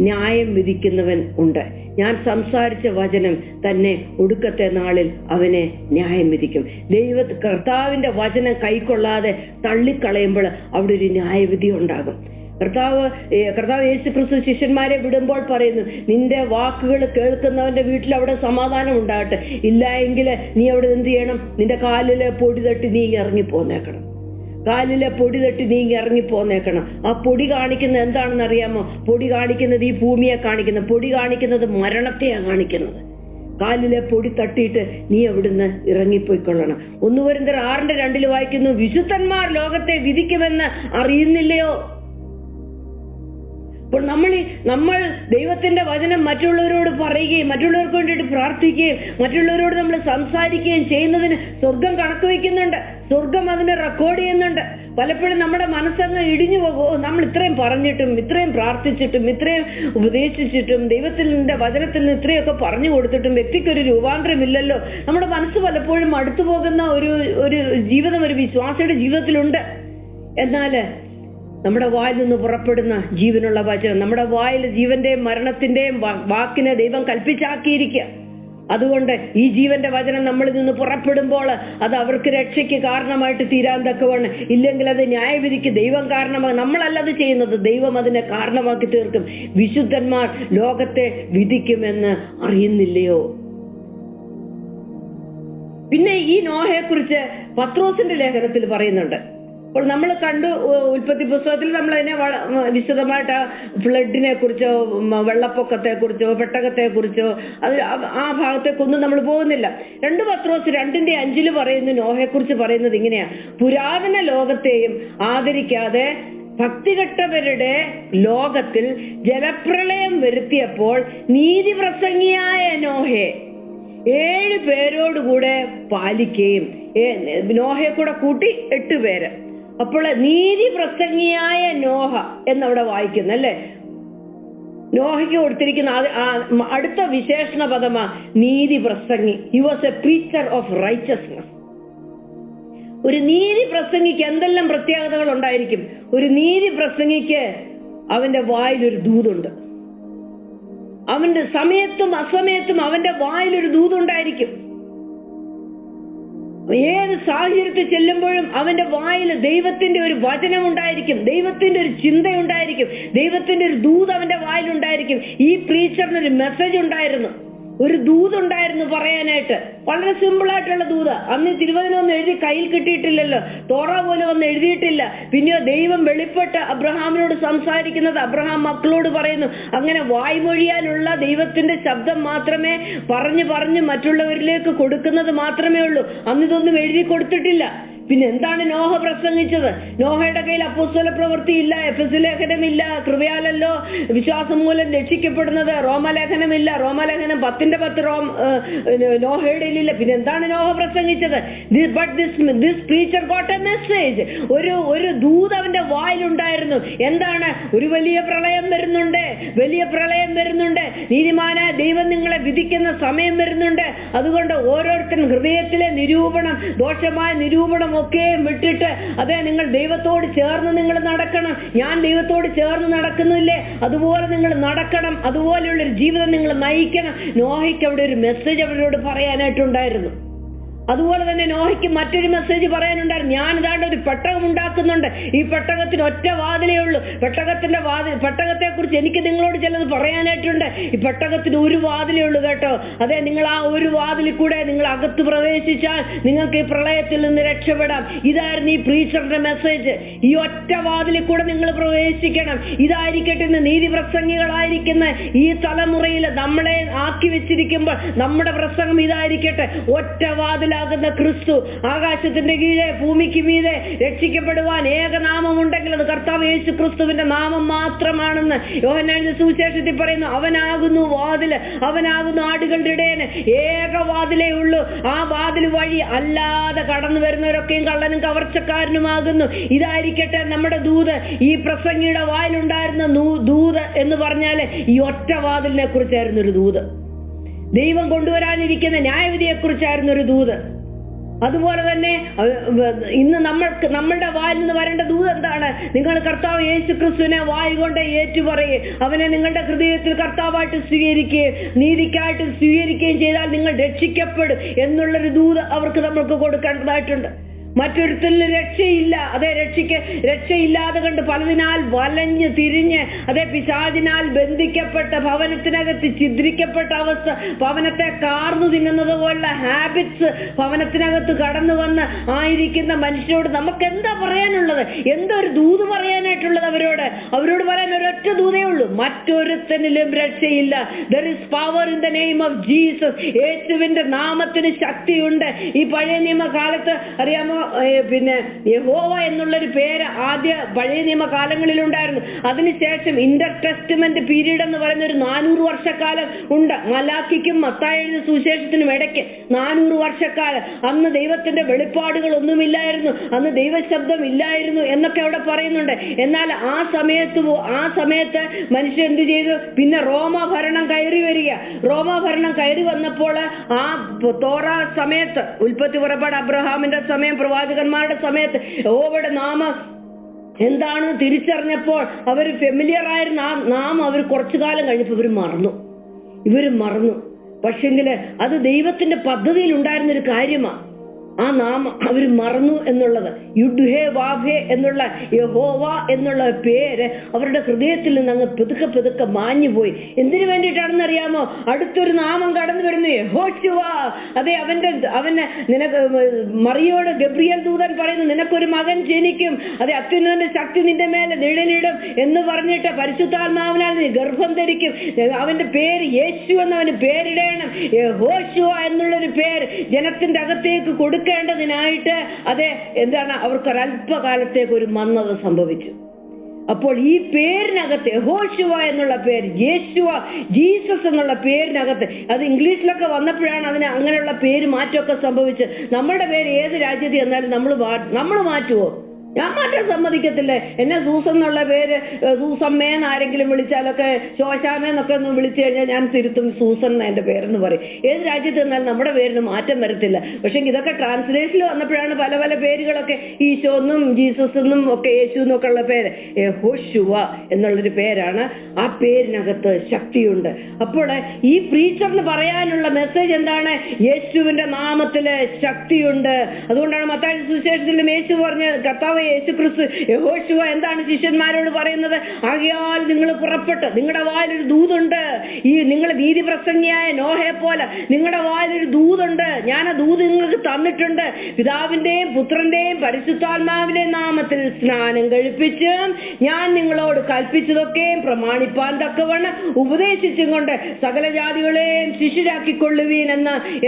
ന്യായം വിധിക്കുന്നവൻ ഉണ്ട്. ഞാൻ സംസാരിച്ച വചനം തന്നെ ഒടുക്കത്തെ നാളിൽ അവനെ ന്യായം വിധിക്കും. കർത്താവിന്റെ വചനം കൈക്കൊള്ളാതെ തള്ളിക്കളയുമ്പോൾ അവിടെ ഒരു ന്യായവിധി ഉണ്ടാകും. കർത്താവ് യേശുക്രിസ്തു ശിഷ്യന്മാരെ വിടുമ്പോൾ പറയുന്നു, നിന്റെ വാക്കുകൾ കേൾക്കുന്നവന്റെ വീട്ടിൽ അവിടെ സമാധാനം ഉണ്ടാകട്ടെ, ഇല്ല എങ്കിൽ നീ അവിടെ എന്ത് ചെയ്യണം? നിന്റെ കാലിലെ പൊടി തട്ടി നീ ഇറങ്ങിപ്പോന്നേക്കണം. ആ പൊടി കാണിക്കുന്നത് എന്താണെന്ന് അറിയാമോ? പൊടി കാണിക്കുന്നത് ഈ ഭൂമിയെ കാണിക്കുന്നത്, പൊടി കാണിക്കുന്നത് മരണത്തെയാണ് കാണിക്കുന്നത്. കാലിലെ പൊടി തട്ടിയിട്ട് നീ അവിടുന്ന് ഇറങ്ങിപ്പോയിക്കൊള്ളണം. 1 കൊരിന്ത്യർ 6:2 വായിക്കുന്നു, വിശുദ്ധന്മാർ ലോകത്തെ വിധിക്കുമെന്ന് അറിയുന്നില്ലയോ? അപ്പോൾ നമ്മൾ ദൈവത്തിന്റെ വചനം മറ്റുള്ളവരോട് പറയുകയും മറ്റുള്ളവർക്ക് വേണ്ടിയിട്ട് പ്രാർത്ഥിക്കുകയും മറ്റുള്ളവരോട് നമ്മൾ സംസാരിക്കുകയും ചെയ്യുന്നതിന് സ്വർഗം കണക്ക് വയ്ക്കുന്നുണ്ട്. സ്വർഗം അതിനെ റെക്കോർഡ് ചെയ്യുന്നുണ്ട്. പലപ്പോഴും നമ്മുടെ മനസ്സങ്ങ് ഇടിഞ്ഞു പോകും. നമ്മൾ ഇത്രയും പറഞ്ഞിട്ടും ഇത്രയും പ്രാർത്ഥിച്ചിട്ടും ഇത്രയും ഉപദേശിച്ചിട്ടും ദൈവത്തിന്റെ വചനത്തിൽ നിന്ന് ഇത്രയൊക്കെ പറഞ്ഞു കൊടുത്തിട്ടും വ്യക്തിക്കൊരു രൂപാന്തരമില്ലല്ലോ. നമ്മുടെ മനസ്സ് പലപ്പോഴും അടുത്തു പോകുന്ന ഒരു ജീവിതം ഒരു വിശ്വാസിയുടെ ജീവിതത്തിലുണ്ട്. എന്നാല് നമ്മുടെ വായിൽ നിന്ന് പുറപ്പെടുന്ന ജീവനുള്ള വചനം, നമ്മുടെ വായിൽ ജീവന്റെയും മരണത്തിന്റെയും വാക്കിനെ ദൈവം കൽപ്പിച്ചാക്കിയിരിക്കുക. അതുകൊണ്ട് ഈ ജീവന്റെ വചനം നമ്മളിൽ നിന്ന് പുറപ്പെടുമ്പോൾ അത് അവർക്ക് രക്ഷയ്ക്ക് കാരണമായിട്ട് തീരാൻ തക്കവണ്ണം, ഇല്ലെങ്കിൽ അത് ന്യായവിധിക്ക് ദൈവം കാരണമാകും. നമ്മളല്ലത് ചെയ്യുന്നത്, ദൈവം അതിനെ കാരണമാക്കി തീർക്കും. വിശുദ്ധന്മാർ ലോകത്തെ വിധിക്കുമെന്ന് അറിയുന്നില്ലയോ? പിന്നെ ഈ നോഹയെ കുറിച്ച് പത്രോസിന്റെ ലേഖനത്തിൽ പറയുന്നുണ്ട്. അപ്പോൾ നമ്മൾ കണ്ടു ഉൽപ്പത്തി പുസ്തകത്തിൽ നമ്മൾ അതിനെ വിശദമായിട്ട് ഫ്ലഡിനെ കുറിച്ചോ വെള്ളപ്പൊക്കത്തെ കുറിച്ചോ പെട്ടകത്തെ കുറിച്ചോ അത് ആ ഭാഗത്തേക്കൊന്നും നമ്മൾ പോകുന്നില്ല. 2 പത്രോസ് 2:5 പറയുന്നു, നോഹയെ കുറിച്ച് പറയുന്നത് ഇങ്ങനെയാ: പുരാതന ലോകത്തെയും ആദരിക്കാതെ ഭക്തികെട്ടവരുടെ ലോകത്തിൽ ജലപ്രളയം വരുത്തിയപ്പോൾ നീതി പ്രസംഗിയായ നോഹയെ 7 പേരോടുകൂടെ പാലിക്കുകയും, നോഹയെ കൂടെ കൂട്ടി 8 പേര്. അപ്പോൾ നീതി പ്രസംഗിയായ നോഹ എന്നവിടെ വായിക്കുന്നു അല്ലെ. നോഹയ്ക്ക് കൊടുത്തിരിക്കുന്ന അടുത്ത വിശേഷണ പദമാ നീതി പ്രസംഗി. He was a preacher of righteousness. ഒരു നീതി പ്രസംഗിക്ക് എന്തെല്ലാം പ്രത്യേകതകൾ ഉണ്ടായിരിക്കും? ഒരു നീതി പ്രസംഗിക്ക് അവന്റെ വായിലൊരു ദൂതുണ്ട്. അവന്റെ സമയത്തും അസമയത്തും അവന്റെ വായിലൊരു ദൂതുണ്ടായിരിക്കും. ഏത് സാഹചര്യത്തിൽ ചെല്ലുമ്പോഴും അവന്റെ വായിൽ ദൈവത്തിന്റെ ഒരു വചനം ഉണ്ടായിരിക്കും, ദൈവത്തിന്റെ ഒരു ചിന്തയുണ്ടായിരിക്കും, ദൈവത്തിന്റെ ഒരു ദൂത് അവന്റെ വായിലുണ്ടായിരിക്കും. ഈ പ്രീച്ചറിനൊരു മെസ്സേജ് ഉണ്ടായിരുന്നു, ഒരു ദൂതുണ്ടായിരുന്നു പറയാനായിട്ട്. വളരെ സിമ്പിൾ ആയിട്ടുള്ള ദൂത്. അന്ന് തിരുവചനമൊന്നും എഴുതി കയ്യിൽ കിട്ടിയിട്ടില്ലല്ലോ, തോറ പോലും ഒന്നും എഴുതിയിട്ടില്ല. പിന്നെയോ ദൈവം വെളിപ്പെട്ട് അബ്രഹാമിനോട് സംസാരിക്കുന്നത് അബ്രഹാം മക്കളോട് പറയുന്നു. അങ്ങനെ വായ്മൊഴിയാലുള്ള ദൈവത്തിന്റെ ശബ്ദം മാത്രമേ പറഞ്ഞു മറ്റുള്ളവരിലേക്ക് കൊടുക്കുന്നത് മാത്രമേ ഉള്ളൂ. അന്ന് ഇതൊന്നും എഴുതി കൊടുത്തിട്ടില്ല. പിന്നെ എന്താണ് നോഹ പ്രസംഗിച്ചത്? നോഹയുടെ കയ്യിൽ അപ്പോസ്തല പ്രവൃത്തി ഇല്ല, എഫെസ്യ ലേഖനമില്ല, കൃപയാലല്ലോ വിശ്വാസം മൂലം രക്ഷിക്കപ്പെടുന്നത്, റോമലേഖനമില്ല, റോമലേഖനം 10:10 നോഹയുടെ ഇല്ല. പിന്നെ എന്താണ് നോഹ പ്രസംഗിച്ചത്? But this preacher got A message. ഒരു ദൂത് അവന്റെ വായിലുണ്ടായിരുന്നു. എന്താണ്? ഒരു വലിയ പ്രളയം വരുന്നുണ്ട്, വലിയ പ്രളയം വരുന്നുണ്ട്, നീതിമാനായ ദൈവം നിങ്ങളെ വിധിക്കുന്ന സമയം വരുന്നുണ്ട്. അതുകൊണ്ട് ഓരോരുത്തരും ഹൃദയത്തിലെ നിരൂപണം, ദോഷമായ നിരൂപണം ഒക്കെ വിട്ടിട്ട് അതെ നിങ്ങൾ ദൈവത്തോട് ചേർന്ന് നിങ്ങൾ നടക്കണം. ഞാൻ ദൈവത്തോട് ചേർന്ന് നടക്കുന്നില്ലേ, അതുപോലെ നിങ്ങൾ നടക്കണം. അതുപോലെയുള്ളൊരു ജീവിതം നിങ്ങൾ നയിക്കണം. നോഹയ്ക്ക് അവിടെ ഒരു മെസ്സേജ് അവരോട് പറയാനായിട്ടുണ്ടായിരുന്നു. അതുപോലെ തന്നെ നോഹയ്ക്ക് മറ്റൊരു മെസ്സേജ് പറയാനുണ്ടായിരുന്നു. ഞാൻ ഇതാണ്ട് ഒരു പെട്ടകം ഉണ്ടാക്കുന്നുണ്ട്. ഈ പെട്ടകത്തിന് ഒറ്റ വാതിലേ ഉള്ളൂ. പെട്ടകത്തെ കുറിച്ച് എനിക്ക് നിങ്ങളോട് ചിലത് പറയാനായിട്ടുണ്ട്. ഈ പെട്ടകത്തിന് ഒരു വാതിലേ ഉള്ളൂ കേട്ടോ. അതെ, നിങ്ങൾ ആ ഒരു വാതിലിൽ കൂടെ നിങ്ങൾ അകത്ത് പ്രവേശിച്ചാൽ നിങ്ങൾക്ക് ഈ പ്രളയത്തിൽ നിന്ന് രക്ഷപ്പെടാം. ഇതായിരുന്നു ഈ പ്രീച്ചറിന്റെ മെസ്സേജ്. ഈ ഒറ്റ വാതിലിൽ കൂടെ നിങ്ങൾ പ്രവേശിക്കണം. ഇതായിരിക്കട്ടെ ഇന്ന് നീതി പ്രസംഗികളായിരിക്കുന്ന ഈ തലമുറയിൽ നമ്മളെ ആക്കി വെച്ചിരിക്കുമ്പോൾ നമ്മുടെ പ്രസംഗം ഇതായിരിക്കട്ടെ. ഒറ്റ വാതില ക്രിസ്തു, ആകാശത്തിന്റെ കീഴെ ഭൂമിക്ക് മീതെ രക്ഷിക്കപ്പെടുവാൻ ഏകനാമമുണ്ടെങ്കിൽ അത് കർത്താവ് യേശു ക്രിസ്തുവിന്റെ നാമം മാത്രമാണെന്ന് യോഹന്നാന്റെ സുവിശേഷത്തിൽ പറയുന്നു. അവനാകുന്നു വാതില്, അവനാകുന്നു ആടുകളുടെ ഇടയന്. ഏക വാതിലേ ഉള്ളൂ. ആ വാതിൽ വഴി അല്ലാതെ കടന്നു വരുന്നവരൊക്കെയും കള്ളനും കവർച്ചക്കാരനുമാകുന്നു. ഇതായിരിക്കട്ടെ നമ്മുടെ ദൂത്. ഈ പ്രസംഗിയുടെ വായിലുണ്ടായിരുന്ന ദൂത് എന്ന് പറഞ്ഞാല് ഈ ഒറ്റ വാതിലിനെ കുറിച്ചായിരുന്നു ഒരു ദൂത്. ദൈവം കൊണ്ടുവരാനിരിക്കുന്ന ന്യായവിധിയെ കുറിച്ചായിരുന്നു ഒരു ദൂത്. അതുപോലെ തന്നെ ഇന്ന് നമ്മളുടെ വായിൽ നിന്ന് വരേണ്ട ദൂത് എന്താണ്? നിങ്ങൾ കർത്താവ് യേശു ക്രിസ്തുവിനെ വായ് കൊണ്ട് ഏറ്റുപറയുകയും അവനെ നിങ്ങളുടെ ഹൃദയത്തിൽ കർത്താവായിട്ട് സ്വീകരിക്കുകയും നീതിക്കായിട്ട് സ്വീകരിക്കുകയും ചെയ്താൽ നിങ്ങൾ രക്ഷിക്കപ്പെടും എന്നുള്ളൊരു ദൂത് അവർക്ക് നമ്മൾക്ക് കൊടുക്കേണ്ടതായിട്ടുണ്ട്. മറ്റൊരുത്തിൽ രക്ഷയില്ല. അതേ രക്ഷയില്ലാതെ കണ്ട് പലതിനാൽ വലഞ്ഞ് തിരിഞ്ഞ് പിശാചിനാൽ ബന്ധിക്കപ്പെട്ട ഭവനത്തിനകത്ത് ഛിദ്രിക്കപ്പെട്ട അവസ്ഥ, ഭവനത്തെ കാർന്നു തിന്നുന്നത് പോലുള്ള ഹാബിറ്റ്സ് ഭവനത്തിനകത്ത് കടന്നു വന്ന് ആയിരിക്കുന്ന മനുഷ്യരോട് നമുക്ക് എന്താ പറയാനുള്ളത്? എന്തൊരു ദൂത് പറയാനായിട്ടുള്ളത്? അവരോട് പറയാൻ ഒരൊറ്റ ദൂതേ ഉള്ളൂ, മറ്റൊരുത്തനിലും രക്ഷയില്ല. There is power in the name of Jesus. യേശുവിന്റെ നാമത്തിന് ശക്തിയുണ്ട്. ഈ പഴയ നിയമകാലത്ത് അറിയാമോ, പിന്നെ യഹോവ എന്നുള്ളൊരു പേര് ആദ്യ പഴയ നിയമകാലങ്ങളിൽ ഉണ്ടായിരുന്നു. അതിനുശേഷം ഇന്റർ ടെസ്റ്റ്മെന്റ് പീരീഡ് എന്ന് പറയുന്ന ഒരു 400 വർഷക്കാലം ഉണ്ട്. മലാക്കിക്കും മത്തായിയുടെ സുവിശേഷത്തിനും ഇടയ്ക്ക് 400 വർഷക്കാലം. അന്ന് ദൈവത്തിന്റെ വെളിപ്പാടുകൾ ഒന്നുമില്ലായിരുന്നു, അന്ന് ദൈവശബ്ദം ഇല്ലായിരുന്നു എന്നൊക്കെ അവിടെ പറയുന്നുണ്ട്. എന്നാൽ ആ സമയത്ത് മനുഷ്യൻ എന്ത് ചെയ്തു? പിന്നെ റോമാ ഭരണം കയറി വരിക. റോമാ ഭരണം കയറി വന്നപ്പോൾ ആ തോറ സമയത്ത്, ഉൽപ്പത്തി പുറപ്പാട്, അബ്രഹാമിന്റെ സമയം, പ്രവാചകന്മാരുടെ സമയത്ത് യഹോവയുടെ നാമം എന്താണെന്ന് തിരിച്ചറിഞ്ഞപ്പോൾ അവര് ഫെമിലിയർ ആയിരുന്ന ആ നാമം അവർ കുറച്ചു കാലം കഴിഞ്ഞപ്പോൾ ഇവര് മറന്നു. പക്ഷെങ്കില് അത് ദൈവത്തിന്റെ പദ്ധതിയിൽ ഉണ്ടായിരുന്നൊരു കാര്യമാണ്. ആ നാമം അവർ മറന്നു എന്നുള്ളത്. യുഡ്ഹേ വാഭേ എന്നുള്ള യഹോവ എന്നുള്ള പേര് അവരുടെ ഹൃദയത്തിൽ നിന്ന് അങ്ങ് പെതുക്കെ മാഞ്ഞുപോയി. എന്തിനു വേണ്ടിയിട്ടാണെന്ന് അറിയാമോ? അടുത്തൊരു നാമം കടന്നു വരുന്നു, യഹോശുവ. അതെ, അവന് നിനക്ക് മറിയോട് ഗബ്രിയേൽ ദൂതൻ പറയുന്നു, നിനക്കൊരു മകൻ ജനിക്കും, അതെ, അത്യുന്നതന്റെ ശക്തി നിന്റെ മേലെ നിഴലിടും എന്ന് പറഞ്ഞിട്ട് പരിശുദ്ധാത്മാവിനാൽ നീ ഗർഭം ധരിക്കും, അവന്റെ പേര് യേശു എന്നവന് പേരിടേണം. യഹോശുവ എന്നുള്ളൊരു പേര് ജനത്തിന്റെ അകത്തേക്ക് കൊടുക്കേണ്ടതിനായിട്ട് എന്താണ് അവർക്കൊരല്പകാലത്തേക്ക് ഒരു മന്ദത സംഭവിച്ചു. അപ്പോൾ ഈ പേരിനകത്ത് യഹോശുവ എന്നുള്ള പേര്, യേശുവ, ജീസസ് എന്നുള്ള പേരിനകത്ത്, അത് ഇംഗ്ലീഷിലൊക്കെ വന്നപ്പോഴാണ് അതിന് അങ്ങനെയുള്ള പേര് മാറ്റമൊക്കെ സംഭവിച്ചത്. നമ്മുടെ പേര് ഏത് രാജ്യത്ത് ചെന്നാലും നമ്മൾ മാറ്റുവോ? ഞാൻ മാറ്റാൻ സമ്മതിക്കത്തില്ല. എന്നെ സൂസൻ എന്നുള്ള പേര് സൂസമ്മേന്ന് ആരെങ്കിലും വിളിച്ചാലൊക്കെ, ശോശാമേന്നൊക്കെ ഒന്ന് വിളിച്ചു കഴിഞ്ഞാൽ ഞാൻ തിരുത്തും, സൂസൻ എന്റെ പേരെന്ന് പറയും. ഏത് രാജ്യത്ത് നിന്നാലും നമ്മുടെ പേരിന് മാറ്റം വരത്തില്ല. പക്ഷെ ഇതൊക്കെ ട്രാൻസ്ലേഷനിൽ വന്നപ്പോഴാണ് പല പല പേരുകളൊക്കെ, ഈശോ എന്നും ജീസസ് എന്നും ഒക്കെ യേശു എന്നൊക്കെ ഉള്ള പേര്. യഹോശുവ എന്നുള്ളൊരു പേരാണ്. ആ പേരിനകത്ത് ശക്തിയുണ്ട്. അപ്പോൾ ഈ പ്രീച്ചറിന് പറയാനുള്ള മെസ്സേജ് എന്താണ്? യേശുവിന്റെ നാമത്തില് ശക്തിയുണ്ട്. അതുകൊണ്ടാണ് മത്തായി സുവിശേഷത്തിലും യേശു പറഞ്ഞ, കർത്താവ് യേശു ക്രിസ്തു യഹോശുവ എന്താണ് ശിഷ്യന്മാരോട് പറയുന്നത്? ആകയാൽ നിങ്ങൾ പുറപ്പെട്ട്, നിങ്ങളുടെ വായിലൊരു ദൂതുണ്ട്. ഈ നിങ്ങൾ നീതി പ്രസംഗിയായ നോഹയെ പോലെ നിങ്ങളുടെ വായിലൊരു ദൂതുണ്ട്. ഞാൻ ആ ദൂത് നിങ്ങൾക്ക് തന്നിട്ടുണ്ട്. പിതാവിന്റെയും പുത്രന്റെയും പരിശുദ്ധാത്മാവിന്റെയും നാമത്തിൽ സ്നാനം കഴിപ്പിച്ച് ഞാൻ നിങ്ങളോട് കൽപ്പിച്ചതൊക്കെയും പ്രമാണിപ്പാൻ തക്കവണ്ണം ഉപദേശിച്ചും കൊണ്ട് സകല ജാതികളെയും ശിഷ്യരാക്കിക്കൊള്ളുവീൻ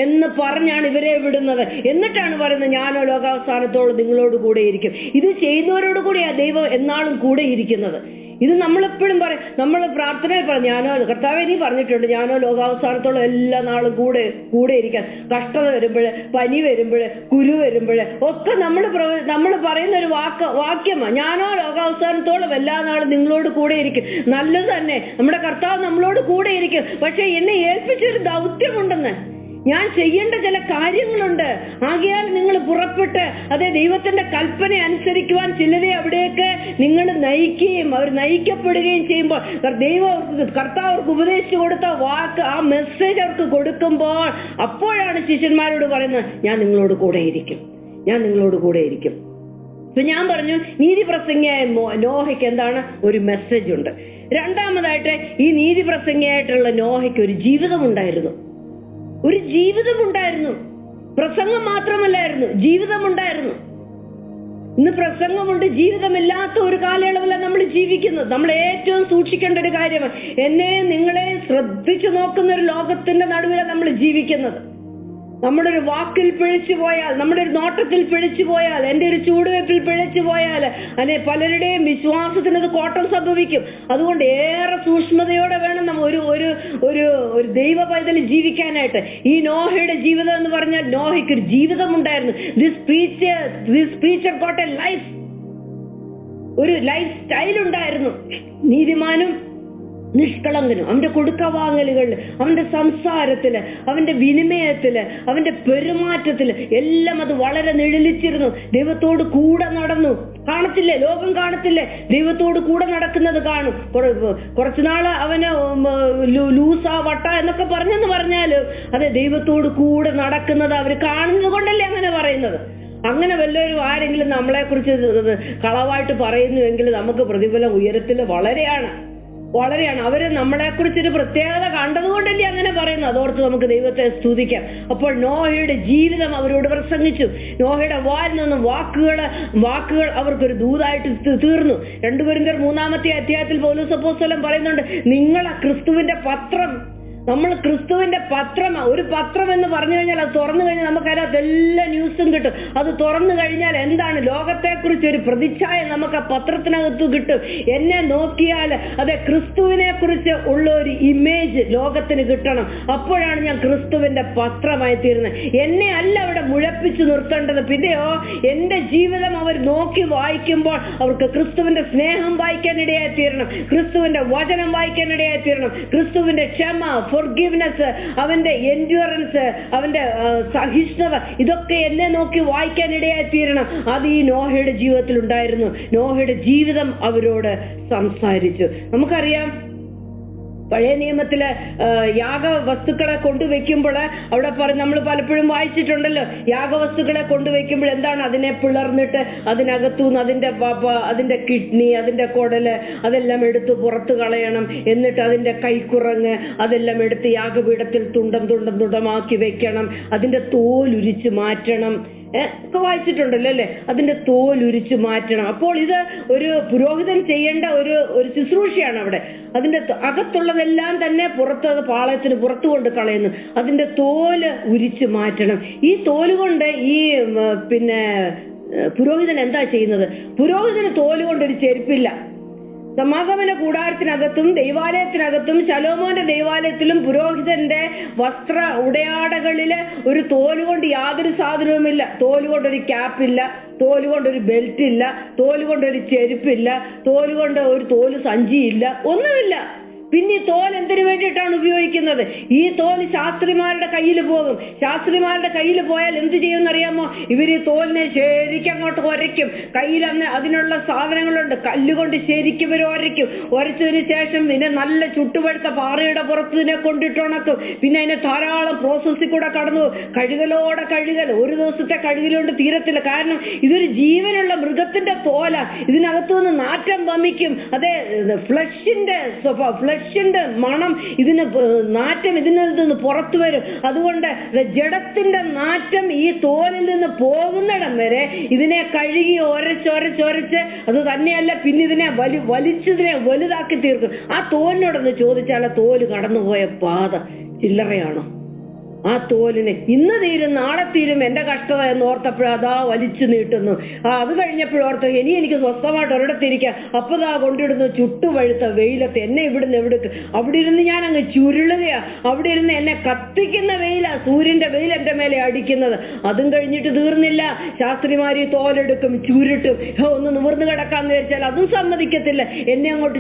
എന്ന് പറഞ്ഞാണ് ഇവരെ വിടുന്നത്. എന്നിട്ടാണ് പറയുന്നത്, ഞാനോ ലോകാവസാനത്തോട് നിങ്ങളോട് കൂടെ ഇരിക്കും. ഇത് ചെയ്യുന്നവരോട് കൂടിയാ ദൈവം എന്നാളും കൂടെ ഇരിക്കുന്നത്. ഇത് നമ്മളെപ്പോഴും പറയും, നമ്മൾ പ്രാർത്ഥനയിൽ പറഞ്ഞു, ഞാനോ കർത്താവേ നീ പറഞ്ഞിട്ടുണ്ട് ഞാനോ ലോകാവസാനത്തോളം എല്ലാ നാളും കൂടെ ഇരിക്കാൻ. കഷ്ടത വരുമ്പോഴ്, പനി വരുമ്പോഴ്, കുരു വരുമ്പോഴ് ഒക്കെ നമ്മൾ പറയുന്ന ഒരു വാക്യമാണ്, ഞാനോ ലോകാവസാനത്തോളം എല്ലാ നാളും നിങ്ങളോട് കൂടെ ഇരിക്കും. നല്ലത് തന്നെ, നമ്മുടെ കർത്താവ് നമ്മളോട് കൂടെ ഇരിക്കും. പക്ഷെ എന്നെ ഏൽപ്പിച്ചൊരു ദൗത്യമുണ്ടെന്ന്, ഞാൻ ചെയ്യേണ്ട ചില കാര്യങ്ങളുണ്ട്. ആകയാൽ നിങ്ങൾ പുറപ്പെട്ട് ദൈവത്തിന്റെ കൽപ്പന അനുസരിക്കുവാൻ ചിലരെ അവിടേക്ക് നിങ്ങൾ നയിക്കുകയും അവർ നയിക്കപ്പെടുകയും ചെയ്യുമ്പോൾ കർത്താവ് അവർക്ക് ഉപദേശിച്ചു കൊടുത്ത വാക്ക്, ആ മെസ്സേജ് അവർക്ക് കൊടുക്കുമ്പോൾ അപ്പോഴാണ് ശിഷ്യന്മാരോട് പറയുന്നത്, ഞാൻ നിങ്ങളോട് കൂടെ ഇരിക്കും. ഇപ്പൊ ഞാൻ പറഞ്ഞു, നീതി പ്രസംഗിയായ നോഹയ്ക്ക് എന്താണ്? ഒരു മെസ്സേജ് ഉണ്ട്. രണ്ടാമതായിട്ട് ഈ നീതി പ്രസംഗിയായിട്ടുള്ള നോഹയ്ക്ക് ഒരു ജീവിതമുണ്ടായിരുന്നു. പ്രസംഗം മാത്രമല്ലായിരുന്നു, ജീവിതമുണ്ടായിരുന്നു. ഇന്ന് പ്രസംഗമുണ്ട്, ജീവിതമില്ലാത്ത ഒരു കാലയളവിലാണ് നമ്മൾ ജീവിക്കുന്നത്. നമ്മൾ ഏറ്റവും സൂക്ഷിക്കേണ്ട ഒരു കാര്യമാണ്, എന്നെ നിങ്ങളെ ശ്രദ്ധിച്ചു നോക്കുന്ന ഒരു ലോകത്തിന്റെ നടുവിലാണ് നമ്മൾ ജീവിക്കുന്നത്. നമ്മുടെ ഒരു വാക്കിൽ പിഴച്ചു പോയാൽ, നമ്മുടെ ഒരു നോട്ടത്തിൽ പിഴച്ചു പോയാൽ, എന്റെ ഒരു ചൂടുവെപ്പിൽ പിഴച്ചു പോയാൽ പലരുടെയും വിശ്വാസത്തിനത് കോട്ടം സംഭവിക്കും. അതുകൊണ്ട് ഏറെ സൂക്ഷ്മതയോടെ വേണം നമ്മൾ ഒരു ദൈവ പൈതൽ ജീവിക്കാനായിട്ട്. ഈ നോഹയുടെ ജീവിതം എന്ന് പറഞ്ഞാൽ, നോഹയ്ക്ക് ഒരു ജീവിതമുണ്ടായിരുന്നു. This preacher got a life, ഒരു ലൈഫ് സ്റ്റൈൽ ഉണ്ടായിരുന്നു. നീതിമാനും നിഷ്കളങ്കനും അവന്റെ കൊടുക്കവാങ്ങലുകളിൽ, അവന്റെ സംസാരത്തില്, അവന്റെ വിനിമയത്തില്, അവന്റെ പെരുമാറ്റത്തില് എല്ലാം അത് വളരെ നിഴലിച്ചിരുന്നു. ദൈവത്തോട് കൂടെ നടന്നു. കാണത്തില്ലേ, ലോകം കാണത്തില്ലേ, ദൈവത്തോട് കൂടെ നടക്കുന്നത് കാണും. കുറച്ചുനാള് അവന് ലൂസ വട്ട എന്നൊക്കെ പറഞ്ഞെന്ന് പറഞ്ഞാല് ദൈവത്തോട് കൂടെ നടക്കുന്നത് അവർ കാണുന്നത് കൊണ്ടല്ലേ അങ്ങനെ പറയുന്നത്. അങ്ങനെ വല്ലവരും ആരെങ്കിലും നമ്മളെ കുറിച്ച് കളവായിട്ട് പറയുന്നുവെങ്കിൽ നമുക്ക് പ്രതിഫലം ഉയരത്തിൽ വളരെയാണ്. അവര് നമ്മളെ കുറിച്ചൊരു പ്രത്യേകത കണ്ടതുകൊണ്ടല്ലേ അങ്ങനെ പറയുന്നു. അതോർത്ത് നമുക്ക് ദൈവത്തെ സ്തുതിക്കാം. അപ്പോൾ നോഹയുടെ ജീവിതം അവരോട് പ്രസംഗിച്ചു. നോഹയുടെ വായിൽ നിന്നും വാക്കുകൾ അവർക്കൊരു ദൂതായിട്ട് തീർന്നു. 2 കൊരിന്ത്യർ 3-ാമത്തെ അധ്യായത്തിൽ പൗലോസ് അപ്പോസ്തലൻ പറയുന്നുണ്ട്, നിങ്ങളെ ക്രിസ്തുവിന്റെ പത്രം. നമ്മൾ ക്രിസ്തുവിന്റെ പത്രം. ഒരു പത്രം എന്ന് പറഞ്ഞു കഴിഞ്ഞാൽ അത് തുറന്നു കഴിഞ്ഞാൽ നമുക്കതിനകത്ത് എല്ലാ ന്യൂസും കിട്ടും. അത് തുറന്നു കഴിഞ്ഞാൽ എന്താണ് ലോകത്തെക്കുറിച്ച് ഒരു പ്രതിച്ഛായ നമുക്ക് ആ പത്രത്തിനകത്ത് കിട്ടും. എന്നെ നോക്കിയാൽ അതെ ക്രിസ്തുവിനെ കുറിച്ച് ഉള്ള ഒരു ഇമേജ് ലോകത്തിന് കിട്ടണം. അപ്പോഴാണ് ഞാൻ ക്രിസ്തുവിന്റെ പത്രമായി തീരുന്നത്. എന്നെ അല്ല അവിടെ മുഴപ്പിച്ചു നിർത്തേണ്ടത്. പിന്നെയോ എന്റെ ജീവിതം അവർ നോക്കി വായിക്കുമ്പോൾ അവർക്ക് ക്രിസ്തുവിന്റെ സ്നേഹം വായിക്കാനിടയായി തീരണം, ക്രിസ്തുവിന്റെ വചനം വായിക്കാനിടയായി തീരണം, ക്രിസ്തുവിന്റെ ക്ഷമ, ഫോർഗിവ്നെസ്, അവന്റെ എൻഡ്യൂറൻസ്, അവന്റെ സഹിഷ്ണുത, ഇതൊക്കെ എന്നെ നോക്കി വായിക്കാനിടയായി തീരണം. അത് ഈ നോഹയുടെ ജീവിതത്തിൽ ഉണ്ടായിരുന്നു. നോഹയുടെ ജീവിതം അവരോട് സംസാരിച്ചു. നമുക്കറിയാം പഴയ നിയമത്തിലെ യാഗവസ്തുക്കളെ കൊണ്ടുവയ്ക്കുമ്പോൾ അവിടെ നമ്മൾ പലപ്പോഴും വായിച്ചിട്ടുണ്ടല്ലോ, യാഗവസ്തുക്കളെ കൊണ്ടുവയ്ക്കുമ്പോൾ എന്താണ്, അതിനെ പിളർന്നിട്ട് അതിനകത്തുനിന്ന് അതിന്റെ കിഡ്നി, അതിന്റെ കുടല് അതെല്ലാം എടുത്ത് പുറത്തു കളയണം. എന്നിട്ട് അതിന്റെ കൈക്കുറങ്ങ് അതെല്ലാം എടുത്ത് യാഗപീഠത്തിൽ തുണ്ടമാക്കി വെക്കണം. അതിന്റെ തോലുരിച്ച് മാറ്റണം ഒക്കെ വായിച്ചിട്ടുണ്ടല്ലോ അല്ലെ. അതിന്റെ തോലുരിച്ച് മാറ്റണം. അപ്പോൾ ഇത് ഒരു പുരോഹിതൻ ചെയ്യേണ്ട ഒരു ശുശ്രൂഷയാണ്. അവിടെ അതിന്റെ അകത്തുള്ളതെല്ലാം തന്നെ പാളയത്തിന് പുറത്തു കൊണ്ട് കളയുന്നു. അതിന്റെ തോല് ഉരിച്ച് മാറ്റണം. ഈ തോല് കൊണ്ട് ഈ പുരോഹിതൻ എന്താ ചെയ്യുന്നത്? പുരോഹിതന് തോല് കൊണ്ടൊരു ചെരുപ്പില്ല. സമാഗമന കൂടാരത്തിനകത്തും ദൈവാലയത്തിനകത്തും ശലോമോന്റെ ദൈവാലയത്തിലും പുരോഹിതന്റെ വസ്ത്ര ഉടയാടകളില് ഒരു തോലുകൊണ്ട് യാതൊരു സാധനവുമില്ല. തോലുകൊണ്ടൊരു ക്യാപ്പില്ല, തോലുകൊണ്ടൊരു ബെൽറ്റ് ഇല്ല, തോലുകൊണ്ടൊരു ചെരുപ്പില്ല, തോലുകൊണ്ട് ഒരു തോല് സഞ്ചിയില്ല, ഒന്നുമില്ല. പിന്നെ ഈ തോൽ എന്തിനു വേണ്ടിയിട്ടാണ് ഉപയോഗിക്കുന്നത്? ഈ തോൽ ശാസ്ത്രിമാരുടെ കയ്യിൽ പോകും. ശാസ്ത്രിമാരുടെ കയ്യിൽ പോയാൽ എന്ത് ചെയ്യുമെന്നറിയാമോ? ഇവർ ഈ തോലിനെ ശരിക്കും അങ്ങോട്ട് ഉരയ്ക്കും. കയ്യിൽ അതിനുള്ള സാധനങ്ങളുണ്ട്. കല്ലുകൊണ്ട് ശരിക്കും ഇവർ ഉരയ്ക്കും. ഉരച്ചതിന് ശേഷം പിന്നെ നല്ല ചുട്ടുപഴുത്ത പാറയുടെ പുറത്ത് ഇതിനെ കൊണ്ടിട്ടുണക്കും. പിന്നെ അതിനെ ധാരാളം പ്രോസസ്സിൽ കൂടെ കടന്നു കഴുകൽ. ഒരു ദിവസത്തെ കഴുകലുകൊണ്ട് തീരത്തില്ല. കാരണം ഇതൊരു ജീവനുള്ള മൃഗത്തിന്റെ തോല. ഇതിനകത്തുനിന്ന് നാറ്റം വമിക്കും. അതെ, ഫ്ലഷിന്റെ മണം, ഇതിന് നാറ്റം ഇതിൽ നിന്ന് പുറത്തു വരും. അതുകൊണ്ട് ജഡത്തിന്റെ നാറ്റം ഈ തോലിൽ നിന്ന് പോകുന്നിടം വരെ ഇതിനെ കഴുകി ഒരച്ചൊരച്ച് അത് തന്നെയല്ല, പിന്നെ ഇതിനെ വലിച്ചതിനെ വലുതാക്കി തീർക്കും. ആ തോലിനോടൊന്ന് ചോദിച്ചാൽ ആ തോല് കടന്നുപോയ പാത ചില്ലറയാണോ? ആ തോലിന് ഇന്ന് തീരും നാളെ തീരും എന്റെ കഷ്ടത എന്ന് ഓർത്തപ്പോഴും അതാ വലിച്ചു നീട്ടുന്നു. അത് കഴിഞ്ഞപ്പോഴോർത്ത് എനിക്ക് സ്വസ്ഥമായിട്ട് ഒരിടത്തിരിക്കാം. അപ്പതാ കൊണ്ടിടുന്നു ചുട്ടുപഴുത്ത വെയിലത്ത്. എന്നെ ഇവിടുന്ന് അവിടെ ഇരുന്ന് ഞാൻ അങ്ങ് ചുരുളുകയാ. അവിടെ ഇരുന്ന് എന്നെ കത്തിക്കുന്ന വെയിലാ, സൂര്യന്റെ വെയിൽ എന്റെ മേലെ അടിക്കുന്നത്. അതും കഴിഞ്ഞിട്ട് തീർന്നില്ല. ശാസ്ത്രിമാരി തോലെടുക്കും, ചുരുട്ടും. ഒന്ന് നിവർന്നു കിടക്കാന്ന് വിചാരിച്ചാൽ അതും സമ്മതിക്കത്തില്ല. എന്നെ അങ്ങോട്ട്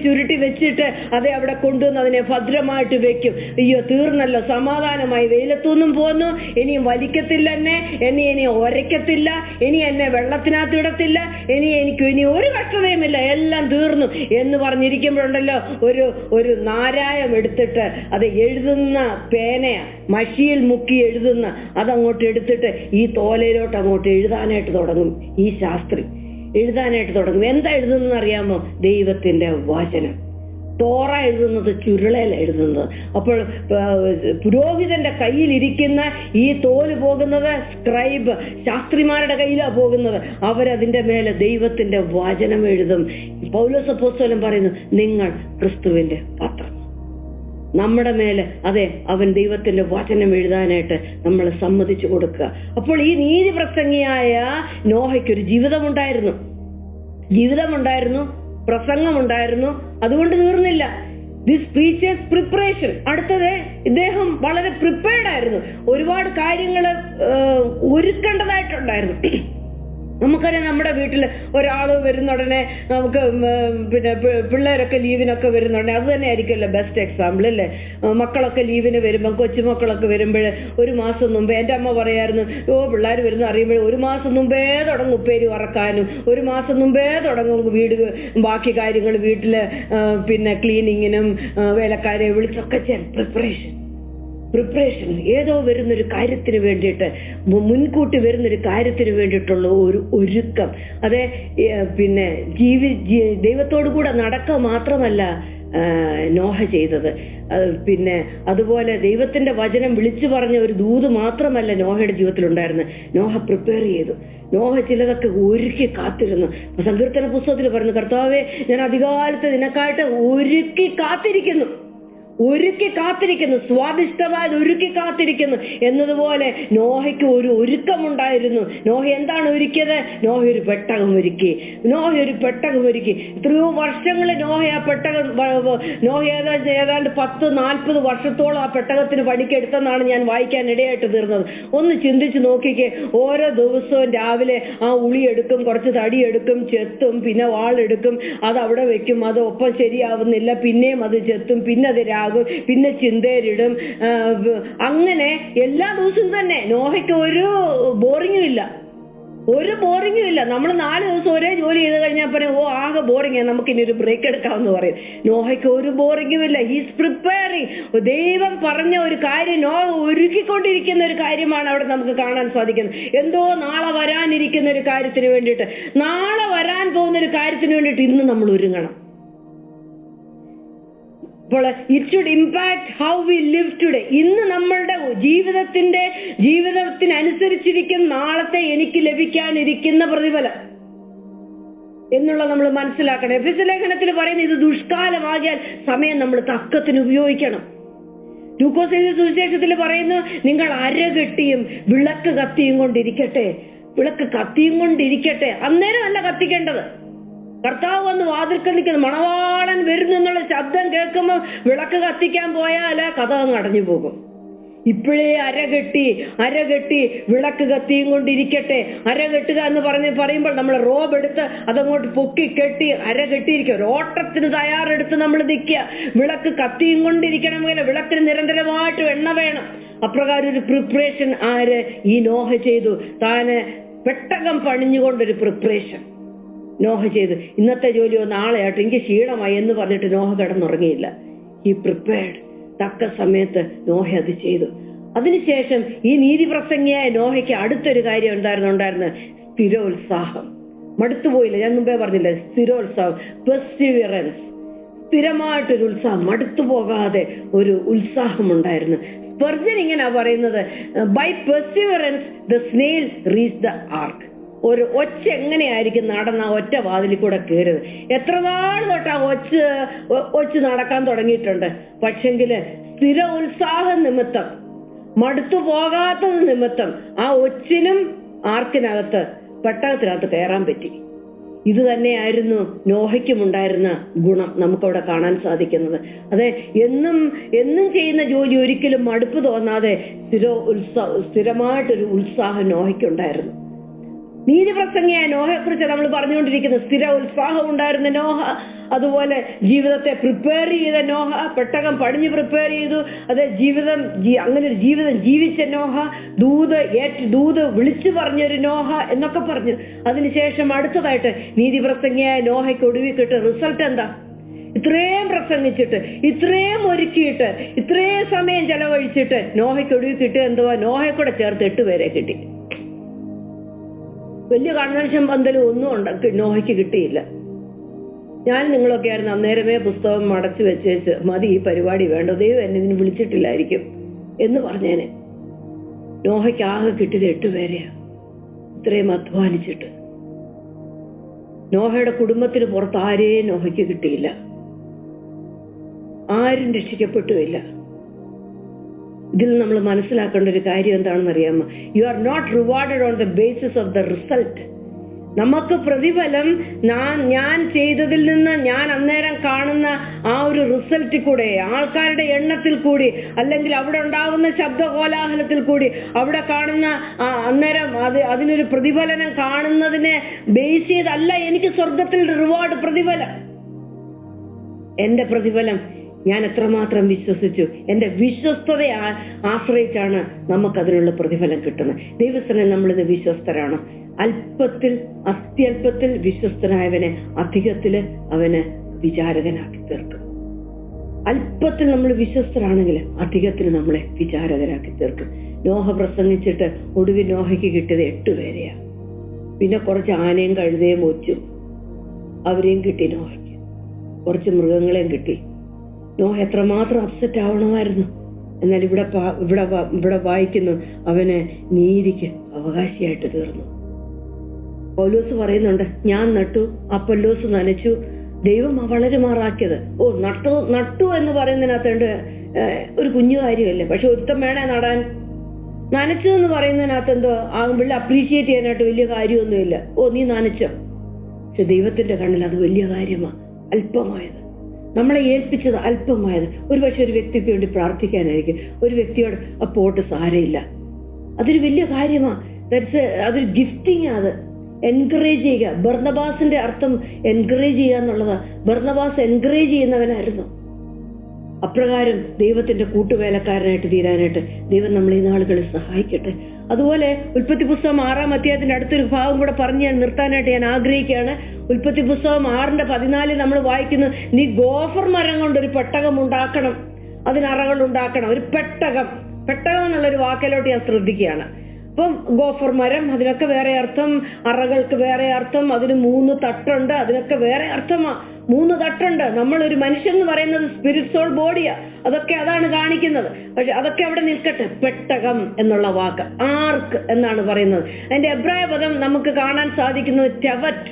ചുരുട്ടി വെച്ചിട്ട് അതെ അവിടെ കൊണ്ടുവന്ന് അതിനെ ഭദ്രമായിട്ട് വെക്കും. അയ്യോ തീർന്നല്ലോ, സമാധാനമായി വെയിലത്തൊന്നും പോന്നു. ഇനിയും വലിക്കത്തില്ല എന്നെ ഇനി ഒരയ്ക്കത്തില്ല, ഇനി എന്നെ വെള്ളത്തിനകത്ത് ഇടത്തില്ല, എനിക്ക് ഇനി ഒരു കഷ്ടതയുമില്ല, എല്ലാം തീർന്നു എന്ന് പറഞ്ഞിരിക്കുമ്പോഴുണ്ടല്ലോ ഒരു നാരായം എടുത്തിട്ട് അത് എഴുതുന്ന പേനയാ, മഷിയിൽ മുക്കി എഴുതുന്ന അതങ്ങോട്ട് എടുത്തിട്ട് ഈ തോലയിലോട്ട് അങ്ങോട്ട് എഴുതാനായിട്ട് തുടങ്ങും. ഈ ശാസ്ത്രി എഴുതാനായിട്ട് തുടങ്ങും. എന്താ എഴുതുന്നത് അറിയാമോ? ദൈവത്തിന്റെ വചനം. തോറ എഴുതുന്നത് ചുരുളയിൽ എഴുതുന്നത്. അപ്പോൾ പുരോഹിതന്റെ കയ്യിലിരിക്കുന്ന ഈ തോല് പോകുന്നത് സ്ക്രൈബ് ശാസ്ത്രിമാരുടെ കയ്യിലാണ് പോകുന്നത്. അവരതിന്റെ മേലെ ദൈവത്തിന്റെ വചനം എഴുതും. പൗലോസ് അപ്പോസ്തലൻ പറയുന്നു, നിങ്ങൾ ക്രിസ്തുവിന്റെ പത്രം. നമ്മുടെ മേലെ അതെ അവൻ ദൈവത്തിന്റെ വചനം എഴുതാനായിട്ട് നമ്മൾ സമ്മതിച്ചു കൊടുക്കുക. അപ്പോൾ ഈ നീതി പ്രസംഗിയായ നോഹയ്ക്കൊരു ജീവിതമുണ്ടായിരുന്നു, പ്രസംഗമുണ്ടായിരുന്നു. അതുകൊണ്ട് തീർന്നില്ല. This speeches preparation. അടുത്തത് ഇദ്ദേഹം വളരെ പ്രിപ്പയർഡ് ആയിരുന്നു. ഒരുപാട് കാര്യങ്ങൾ ഒരുക്കേണ്ടതായിട്ടുണ്ടായിരുന്നു. നമുക്കറിയാം, നമ്മുടെ വീട്ടിൽ ഒരാൾ വരുന്നുടനെ നമുക്ക് പിള്ളേരൊക്കെ ലീവിനൊക്കെ വരുന്നുടനെ അത് തന്നെ ആയിരിക്കുമല്ലോ ബെസ്റ്റ് എക്സാമ്പിൾ അല്ലേ. മക്കളൊക്കെ ലീവിന് വരുമ്പം, കൊച്ചുമക്കളൊക്കെ വരുമ്പോൾ ഒരു മാസം മുമ്പേ എൻ്റെ അമ്മ പറയായിരുന്നു, പിള്ളേർ വരുന്ന അറിയുമ്പോൾ ഒരു മാസം മുമ്പേ തുടങ്ങും ഉപ്പേരി വറക്കാനും, ഒരു മാസം മുമ്പേ തുടങ്ങും വീട് ബാക്കി കാര്യങ്ങൾ വീട്ടില് ക്ലീനിങ്ങിനും വേലക്കാരെ വിളിച്ചൊക്കെ ചെയ്യാൻ പ്രിപ്പറേഷൻ. പ്രിപ്പറേഷൻ, ഏതോ വരുന്നൊരു കാര്യത്തിന് വേണ്ടിയിട്ട്, മുൻകൂട്ടി വരുന്നൊരു കാര്യത്തിന് വേണ്ടിയിട്ടുള്ള ഒരു ഒരുക്കം. അതെ, പിന്നെ ദൈവത്തോടു കൂടെ നടക്കുക മാത്രമല്ല നോഹ ചെയ്തത്. പിന്നെ അതുപോലെ ദൈവത്തിന്റെ വചനം വിളിച്ചു പറഞ്ഞ ഒരു ദൂത് മാത്രമല്ല നോഹയുടെ ജീവിതത്തിൽ ഉണ്ടായിരുന്നത്. നോഹ പ്രിപ്പയർ ചെയ്തു. നോഹ ചിലതൊക്കെ ഒരുക്കി കാത്തിരുന്നു. സങ്കീർത്തന പുസ്തകത്തിൽ പറഞ്ഞു, കർത്താവേ, ഞാൻ അധികാലത്ത് നിനക്കായിട്ട് ഒരുക്കി കാത്തിരിക്കുന്നു, സ്വാദിഷ്ടമായത് ഒരുക്കി കാത്തിരിക്കുന്നു എന്നതുപോലെ നോഹയ്ക്ക് ഒരു ഒരുക്കമുണ്ടായിരുന്നു. നോഹ എന്താണ് ഒരുക്കിയത്? നോഹ ഒരു പെട്ടകം ഒരുക്കി. എത്രയോ വർഷങ്ങളിൽ നോഹ ആ പെട്ടകം, നോഹ ഏതാണ്ട് 10-40 വർഷത്തോളം ആ പെട്ടകത്തിന് പണിക്കെടുത്തെന്നാണ് ഞാൻ വായിക്കാൻ ഇടയായിട്ട് തീർന്നത്. ഒന്ന് ചിന്തിച്ച് നോക്കിക്കേ. ഓരോ ദിവസവും രാവിലെ ആ ഉളിയെടുക്കും, കുറച്ച് തടിയെടുക്കും, ചെത്തും, പിന്നെ വാളെടുക്കും, അത് അവിടെ വെക്കും, അത് ഒപ്പം ശരിയാവുന്നില്ല, പിന്നെയും അത് ചെത്തും, പിന്നെ അത് പിന്നെ ചിന്തേരിടും. അങ്ങനെ എല്ലാ ദിവസവും തന്നെ. നോഹയ്ക്ക് ഒരു ബോറിങ്ങും ഇല്ല. നമ്മൾ 4 ദിവസം ഒരേ ജോലി ചെയ്ത് കഴിഞ്ഞാൽ പറയും, ഓ ആകെ ബോറിങ്, നമുക്ക് ഇനി ഒരു ബ്രേക്ക് എടുക്കാമെന്ന് പറയും. നോഹയ്ക്ക് ഒരു ബോറിങ്ങും ഇല്ല. He's preparing. ദൈവം പറഞ്ഞ ഒരു കാര്യം നോഹ ഒരുക്കിക്കൊണ്ടിരിക്കുന്ന ഒരു കാര്യമാണ് അവിടെ നമുക്ക് കാണാൻ സാധിക്കുന്നത്. എന്തോ നാളെ വരാനിരിക്കുന്ന ഒരു കാര്യത്തിന് വേണ്ടിയിട്ട്, നാളെ വരാൻ പോകുന്ന ഒരു കാര്യത്തിന് വേണ്ടിയിട്ട് ഇന്ന് നമ്മൾ ഒരുങ്ങണം. It should impact how we live today. ഇന്ന് നമ്മളുടെ ജീവിതത്തിനനുസരിച്ചിരിക്കും നാളത്തെ എനിക്ക് ലഭിക്കാനിരിക്കുന്ന പ്രതിഫലം എന്നുള്ള നമ്മൾ മനസ്സിലാക്കണം. എഫെസ്യ ലേഖനത്തിൽ പറയുന്നത് ഇത് ദുഷ്കാലമാകിയാൽ സമയം നമ്മൾ തക്കത്തിന് ഉപയോഗിക്കണം. ലൂക്കോസ് സുവിശേഷത്തിൽ പറയുന്നു, നിങ്ങൾ അരകെട്ടിയും വിളക്ക് കത്തിയും കൊണ്ടിരിക്കട്ടെ. അന്നേരം അല്ല കത്തിക്കേണ്ടത്. കർത്താവ് വന്ന് വാതിൽക്കൽ നിൽക്കുന്നു, മണവാളൻ വരുന്നു എന്നുള്ള ശബ്ദം കേൾക്കുമ്പോൾ വിളക്ക് കത്തിക്കാൻ പോയാൽ കതകം അടഞ്ഞു പോകും. ഇപ്പോഴേ അരകെട്ടി വിളക്ക് കത്തിയും കൊണ്ടിരിക്കട്ടെ. അരകെട്ടുക എന്ന് പറയുമ്പോൾ നമ്മൾ റോബ് എടുത്ത് അതങ്ങോട്ട് പൊക്കി കെട്ടി അരകെട്ടിയിരിക്കുക. ഒരു ഓട്ടത്തിന് തയ്യാറെടുത്ത് നമ്മൾ നിൽക്കുക. വിളക്ക് കത്തിയും കൊണ്ടിരിക്കണമെങ്കിൽ വിളക്കിന് നിരന്തരമായിട്ട് എണ്ണ വേണം. അപ്രകാരം ഒരു പ്രിപ്പറേഷൻ ഈ നോഹ ചെയ്തു. താന് പെട്ടകം പണിഞ്ഞുകൊണ്ടൊരു പ്രിപ്പറേഷൻ നോഹ ചെയ്തു. ഇന്നത്തെ ജോലിയോ നാളെയായിട്ട് എനിക്ക് ക്ഷീണമായി എന്ന് പറഞ്ഞിട്ട് നോഹ കിടന്നുറങ്ങിയില്ല. He prepared. തക്ക സമയത്ത് നോഹ അത് ചെയ്തു. അതിനുശേഷം ഈ നീതിപ്രസംഗിയായ നോഹയ്ക്ക് അടുത്തൊരു കാര്യം ഉണ്ടായിരുന്നു, സ്ഥിരോത്സാഹം. മടുത്തുപോയില്ല. ഞാൻ മുമ്പേ പറഞ്ഞില്ലേ, സ്ഥിരോത്സാഹം, പെർസിവിയറൻസ്. സ്ഥിരമായിട്ടൊരു ഉത്സാഹം, മടുത്തു പോകാതെ ഒരു ഉത്സാഹം ഉണ്ടായിരുന്നു. സ്പർജൻ ഇങ്ങനെ പറയുന്നത്, by perseverance the snail reach the ark. ഒരു ഒച്ച എങ്ങനെയായിരിക്കും നടന്ന ഒറ്റ വാതിലിൽ കൂടെ കയറിയത്? എത്ര നാൾ തൊട്ട് ആ ഒച്ച നടക്കാൻ തുടങ്ങിയിട്ടുണ്ട്. പക്ഷെങ്കില് സ്ഥിര ഉത്സാഹ നിമിത്തം, മടുത്തു പോകാത്തത് നിമിത്തം ആ ഒച്ചിനും ആർക്കിനകത്ത് പെട്ടകത്തിനകത്ത് കയറാൻ പറ്റി. ഇത് തന്നെയായിരുന്നു നോഹയ്ക്കും ഉണ്ടായിരുന്ന ഗുണം നമുക്കവിടെ കാണാൻ സാധിക്കുന്നത്. അതെ, എന്നും ചെയ്യുന്ന ജോലി ഒരിക്കലും മടുപ്പ് തോന്നാതെ സ്ഥിരമായിട്ടൊരു ഉത്സാഹം നോഹയ്ക്കുണ്ടായിരുന്നു. നീതിപ്രസംഗിയായ നോഹയെ കുറിച്ച് നമ്മൾ പറഞ്ഞുകൊണ്ടിരിക്കുന്നത്. സ്ഥിര ഉത്സാഹം ഉണ്ടായിരുന്ന നോഹ, അതുപോലെ ജീവിതത്തെ പ്രിപ്പയർ ചെയ്ത നോഹ, പെട്ടകം പണിഞ്ഞ് പ്രിപ്പയർ ചെയ്തു. അതെ, അങ്ങനെ ഒരു ജീവിതം ജീവിച്ച നോഹ, ദൂത് വിളിച്ചു പറഞ്ഞൊരു നോഹ എന്നൊക്കെ പറഞ്ഞു. അതിനുശേഷം അടുത്തതായിട്ട് നീതിപ്രസംഗിയായ നോഹയ്ക്ക് ഒടുവിൽ കിട്ടിയ റിസൾട്ട് എന്താ? ഇത്രയും പ്രസംഗിച്ചിട്ട്, ഇത്രയും ഒരുക്കിയിട്ട്, ഇത്രയും സമയം ചെലവഴിച്ചിട്ട് നോഹയ്ക്ക് ഒടുവിൽ കിട്ടിയ എന്തുവാ? നോഹയെ കൂടെ ചേർത്ത് 8 പേരെ കിട്ടി. വലിയ കൺവെൻഷൻ പന്തലും ഒന്നും നോഹയ്ക്ക് കിട്ടിയില്ല. ഞാൻ നിങ്ങളൊക്കെ ആയിരുന്നു അന്നേരമേ പുസ്തകം മടച്ചു വെച്ചേച്ച് മതി, ഈ പരിപാടി വേണ്ട, ദൈവം എന്നെ ഇതിന് വിളിച്ചിട്ടില്ലായിരിക്കും എന്ന് പറഞ്ഞേനെ. നോഹയ്ക്ക് ആകെ കിട്ടിയത് 8 പേരെയാ. ഇത്രയും അധ്വാനിച്ചിട്ട് നോഹയുടെ കുടുംബത്തിന് പുറത്ത് ആരെയും നോഹയ്ക്ക് കിട്ടിയില്ല. ആരും രക്ഷിക്കപ്പെട്ടുമില്ല. ഇതിൽ നമ്മൾ മനസ്സിലാക്കേണ്ട ഒരു കാര്യം എന്താണെന്ന് അറിയാമോ? You are not rewarded on the basis of the result. നമുക്ക് പ്രതിഫലം ഞാൻ ചെയ്തതിൽ നിന്ന് ഞാൻ അന്നേരം കാണുന്ന ആ ഒരു റിസൾട്ടിൽ കൂടെ, ആൾക്കാരുടെ എണ്ണത്തിൽ കൂടി, അല്ലെങ്കിൽ അവിടെ ഉണ്ടാകുന്ന ശബ്ദ കോലാഹലത്തിൽ കൂടി, അവിടെ കാണുന്ന അന്നേരം അതിനൊരു പ്രതിഫലനം കാണുന്നതിനെ ബേസ് ചെയ്തല്ല എനിക്ക് സ്വർഗത്തിൽ റിവാർഡ്, പ്രതിഫലം. എന്റെ പ്രതിഫലം ഞാൻ എത്രമാത്രം വിശ്വസിച്ചു, എന്റെ വിശ്വസ്തതയെ ആശ്രയിച്ചാണ് നമുക്കതിനുള്ള പ്രതിഫലം കിട്ടുന്നത്. ദൈവസ്ഥനിൽ നമ്മളിത് വിശ്വസ്തരാണ്. അത്യല്പത്തിൽ വിശ്വസ്തനായവനെ അധികത്തില് അവന് വിചാരകനാക്കി തീർക്കും. അല്പത്തിൽ നമ്മൾ വിശ്വസ്തരാണെങ്കിൽ അധികത്തിന് നമ്മളെ വിചാരകരാക്കി തീർക്കും. നോഹ പ്രസംഗിച്ചിട്ട് ഒടുവിൽ നോഹയ്ക്ക് കിട്ടിയത് 8 പേരെയാ. പിന്നെ കുറച്ച് ആനയും കഴുതയും ഒച്ചും അവരെയും കിട്ടി നോഹയ്ക്ക്. കുറച്ച് മൃഗങ്ങളെയും കിട്ടി. നോഹ എത്രമാത്രം അപ്സെറ്റ് ആവണമായിരുന്നു. എന്നാൽ ഇവിടെ വായിക്കുന്നു, അവന് നീതിക്ക് അവകാശിയായിട്ട് തീർന്നു. പൗലോസ് പറയുന്നുണ്ട്, ഞാൻ നട്ടു, അപ്പൊല്ലോസ് നനച്ചു, ദൈവം വളരുമാറാക്കിയത്. നട്ടു എന്ന് പറയുന്നതിനകത്തുണ്ട് ഒരു കുഞ്ഞു കാര്യമല്ലേ. പക്ഷെ ഒരുത്തം വേണേ നടാൻ. നനച്ചു എന്ന് പറയുന്നതിനകത്ത് എന്തോ ആകുമ്പോൾ അപ്രീഷിയേറ്റ് ചെയ്യാനായിട്ട് വലിയ കാര്യമൊന്നുമില്ല. നീ നനച്ചോ. പക്ഷെ ദൈവത്തിന്റെ കണ്ണിൽ അത് വലിയ കാര്യമാണ്. അല്പമായത്, നമ്മളെ ഏൽപ്പിച്ചത് അല്പമായത്. ഒരുപക്ഷെ ഒരു വ്യക്തിക്ക് വേണ്ടി പ്രാർത്ഥിക്കാനായിരിക്കും. ഒരു വ്യക്തിയോട് പോട്ട് സാരയില്ല, അതൊരു വലിയ കാര്യമാണ്. അതൊരു ഗിഫ്റ്റിംഗ്. അത് എൻകറേജ് ചെയ്യുക. ബർന്നബാസിന്റെ അർത്ഥം എൻകറേജ് ചെയ്യുക എന്നുള്ളതാ. ബർന്നബാസ് എൻകറേജ് ചെയ്യുന്നവനായിരുന്നു. അപ്രകാരം ദൈവത്തിന്റെ കൂട്ടുവേലക്കാരനായിട്ട് തീരാനായിട്ട് ദൈവം നമ്മളെ ഈ നാളുകളിൽ സഹായിക്കട്ടെ. അതുപോലെ ഉൽപ്പത്തി പുസ്തകം 6-ാം അധ്യായത്തിന്റെ അടുത്തൊരു ഭാഗം കൂടെ പറഞ്ഞ് ഞാൻ നിർത്താനായിട്ട് ഞാൻ ആഗ്രഹിക്കുകയാണ്. ഉൽപ്പത്തി പുസ്തകം 6:14 നമ്മൾ വായിക്കുന്നു, നീ ഗോഫർ മരം കൊണ്ടൊരു പെട്ടകം ഉണ്ടാക്കണം, അതിനറകൾ ഉണ്ടാക്കണം. ഒരു പെട്ടകം എന്നുള്ളൊരു വാക്കിലോട്ട് ഞാൻ ശ്രദ്ധിക്കുകയാണ്. അപ്പം ഗോഫർ മരം, അതിനൊക്കെ വേറെ അർത്ഥം, അറകൾക്ക് വേറെ അർത്ഥം, അതിന് 3 തട്ടുണ്ട്, അതിനൊക്കെ വേറെ അർത്ഥമാ. 3 തട്ടുണ്ട്. നമ്മളൊരു മനുഷ്യൻ എന്ന് പറയുന്നത് സ്പിരിറ്റ് സോൾ ബോഡിയാ. അതാണ് കാണിക്കുന്നത്. പക്ഷെ അതൊക്കെ അവിടെ നിൽക്കട്ടെ. പെട്ടകം എന്നുള്ള വാക്ക് ആർക്ക് എന്നാണ് പറയുന്നത്. അതിന്റെ എബ്രായ പദം നമുക്ക് കാണാൻ സാധിക്കുന്നത് ടെവറ്റ്,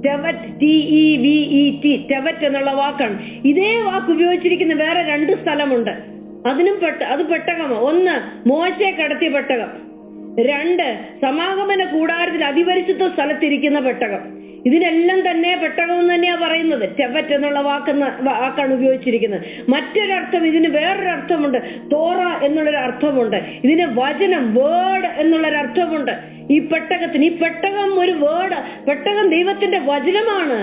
TEVET, ടെവറ്റ് എന്നുള്ള വാക്കാണ്. ഇതേ വാക്ക് ഉപയോഗിച്ചിരിക്കുന്ന വേറെ 2 സ്ഥലമുണ്ട്. അതിനും അത് പെട്ടകമോ. 1 മോശെ കടത്തിയ പെട്ടകം, 2 സമാഗമന കൂടാരത്തിൽ അതിപരിശുദ്ധ സ്ഥലത്തിരിക്കുന്ന പെട്ടകം. ഇതിനെല്ലാം തന്നെ പെട്ടകം എന്ന് തന്നെയാ പറയുന്നത്. ടെവറ്റ് എന്നുള്ള വാക്കാണ് ഉപയോഗിച്ചിരിക്കുന്നത്. മറ്റൊരർത്ഥം, ഇതിന് വേറൊരു അർത്ഥമുണ്ട്. തോറ എന്നുള്ളൊരു അർത്ഥമുണ്ട്. ഇതിന് വചനം, വേർഡ് എന്നുള്ളൊരർത്ഥമുണ്ട്. ഈ പെട്ടകം ഒരു വേർഡ്. പെട്ടകം ദൈവത്തിന്റെ വചനമാണ്.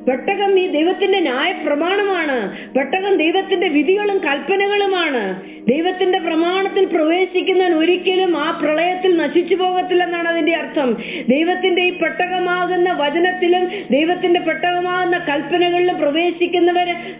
പെട്ടകം ഈ ദൈവത്തിന്റെ ന്യായ പ്രമാണമാണ്. പെട്ടകം ദൈവത്തിന്റെ വിധികളും കൽപ്പനകളുമാണ്. ദൈവത്തിന്റെ പ്രമാണത്തിൽ പ്രവേശിക്കുന്നവൻ ഒരിക്കലും ആ പ്രളയത്തിൽ നശിച്ചു പോകത്തില്ലെന്നാണ് അതിന്റെ അർത്ഥം. ദൈവത്തിന്റെ ഈ പെട്ടകമാകുന്ന വചനത്തിലും ദൈവത്തിന്റെ പെട്ടകമാകുന്ന കൽപ്പനകളിലും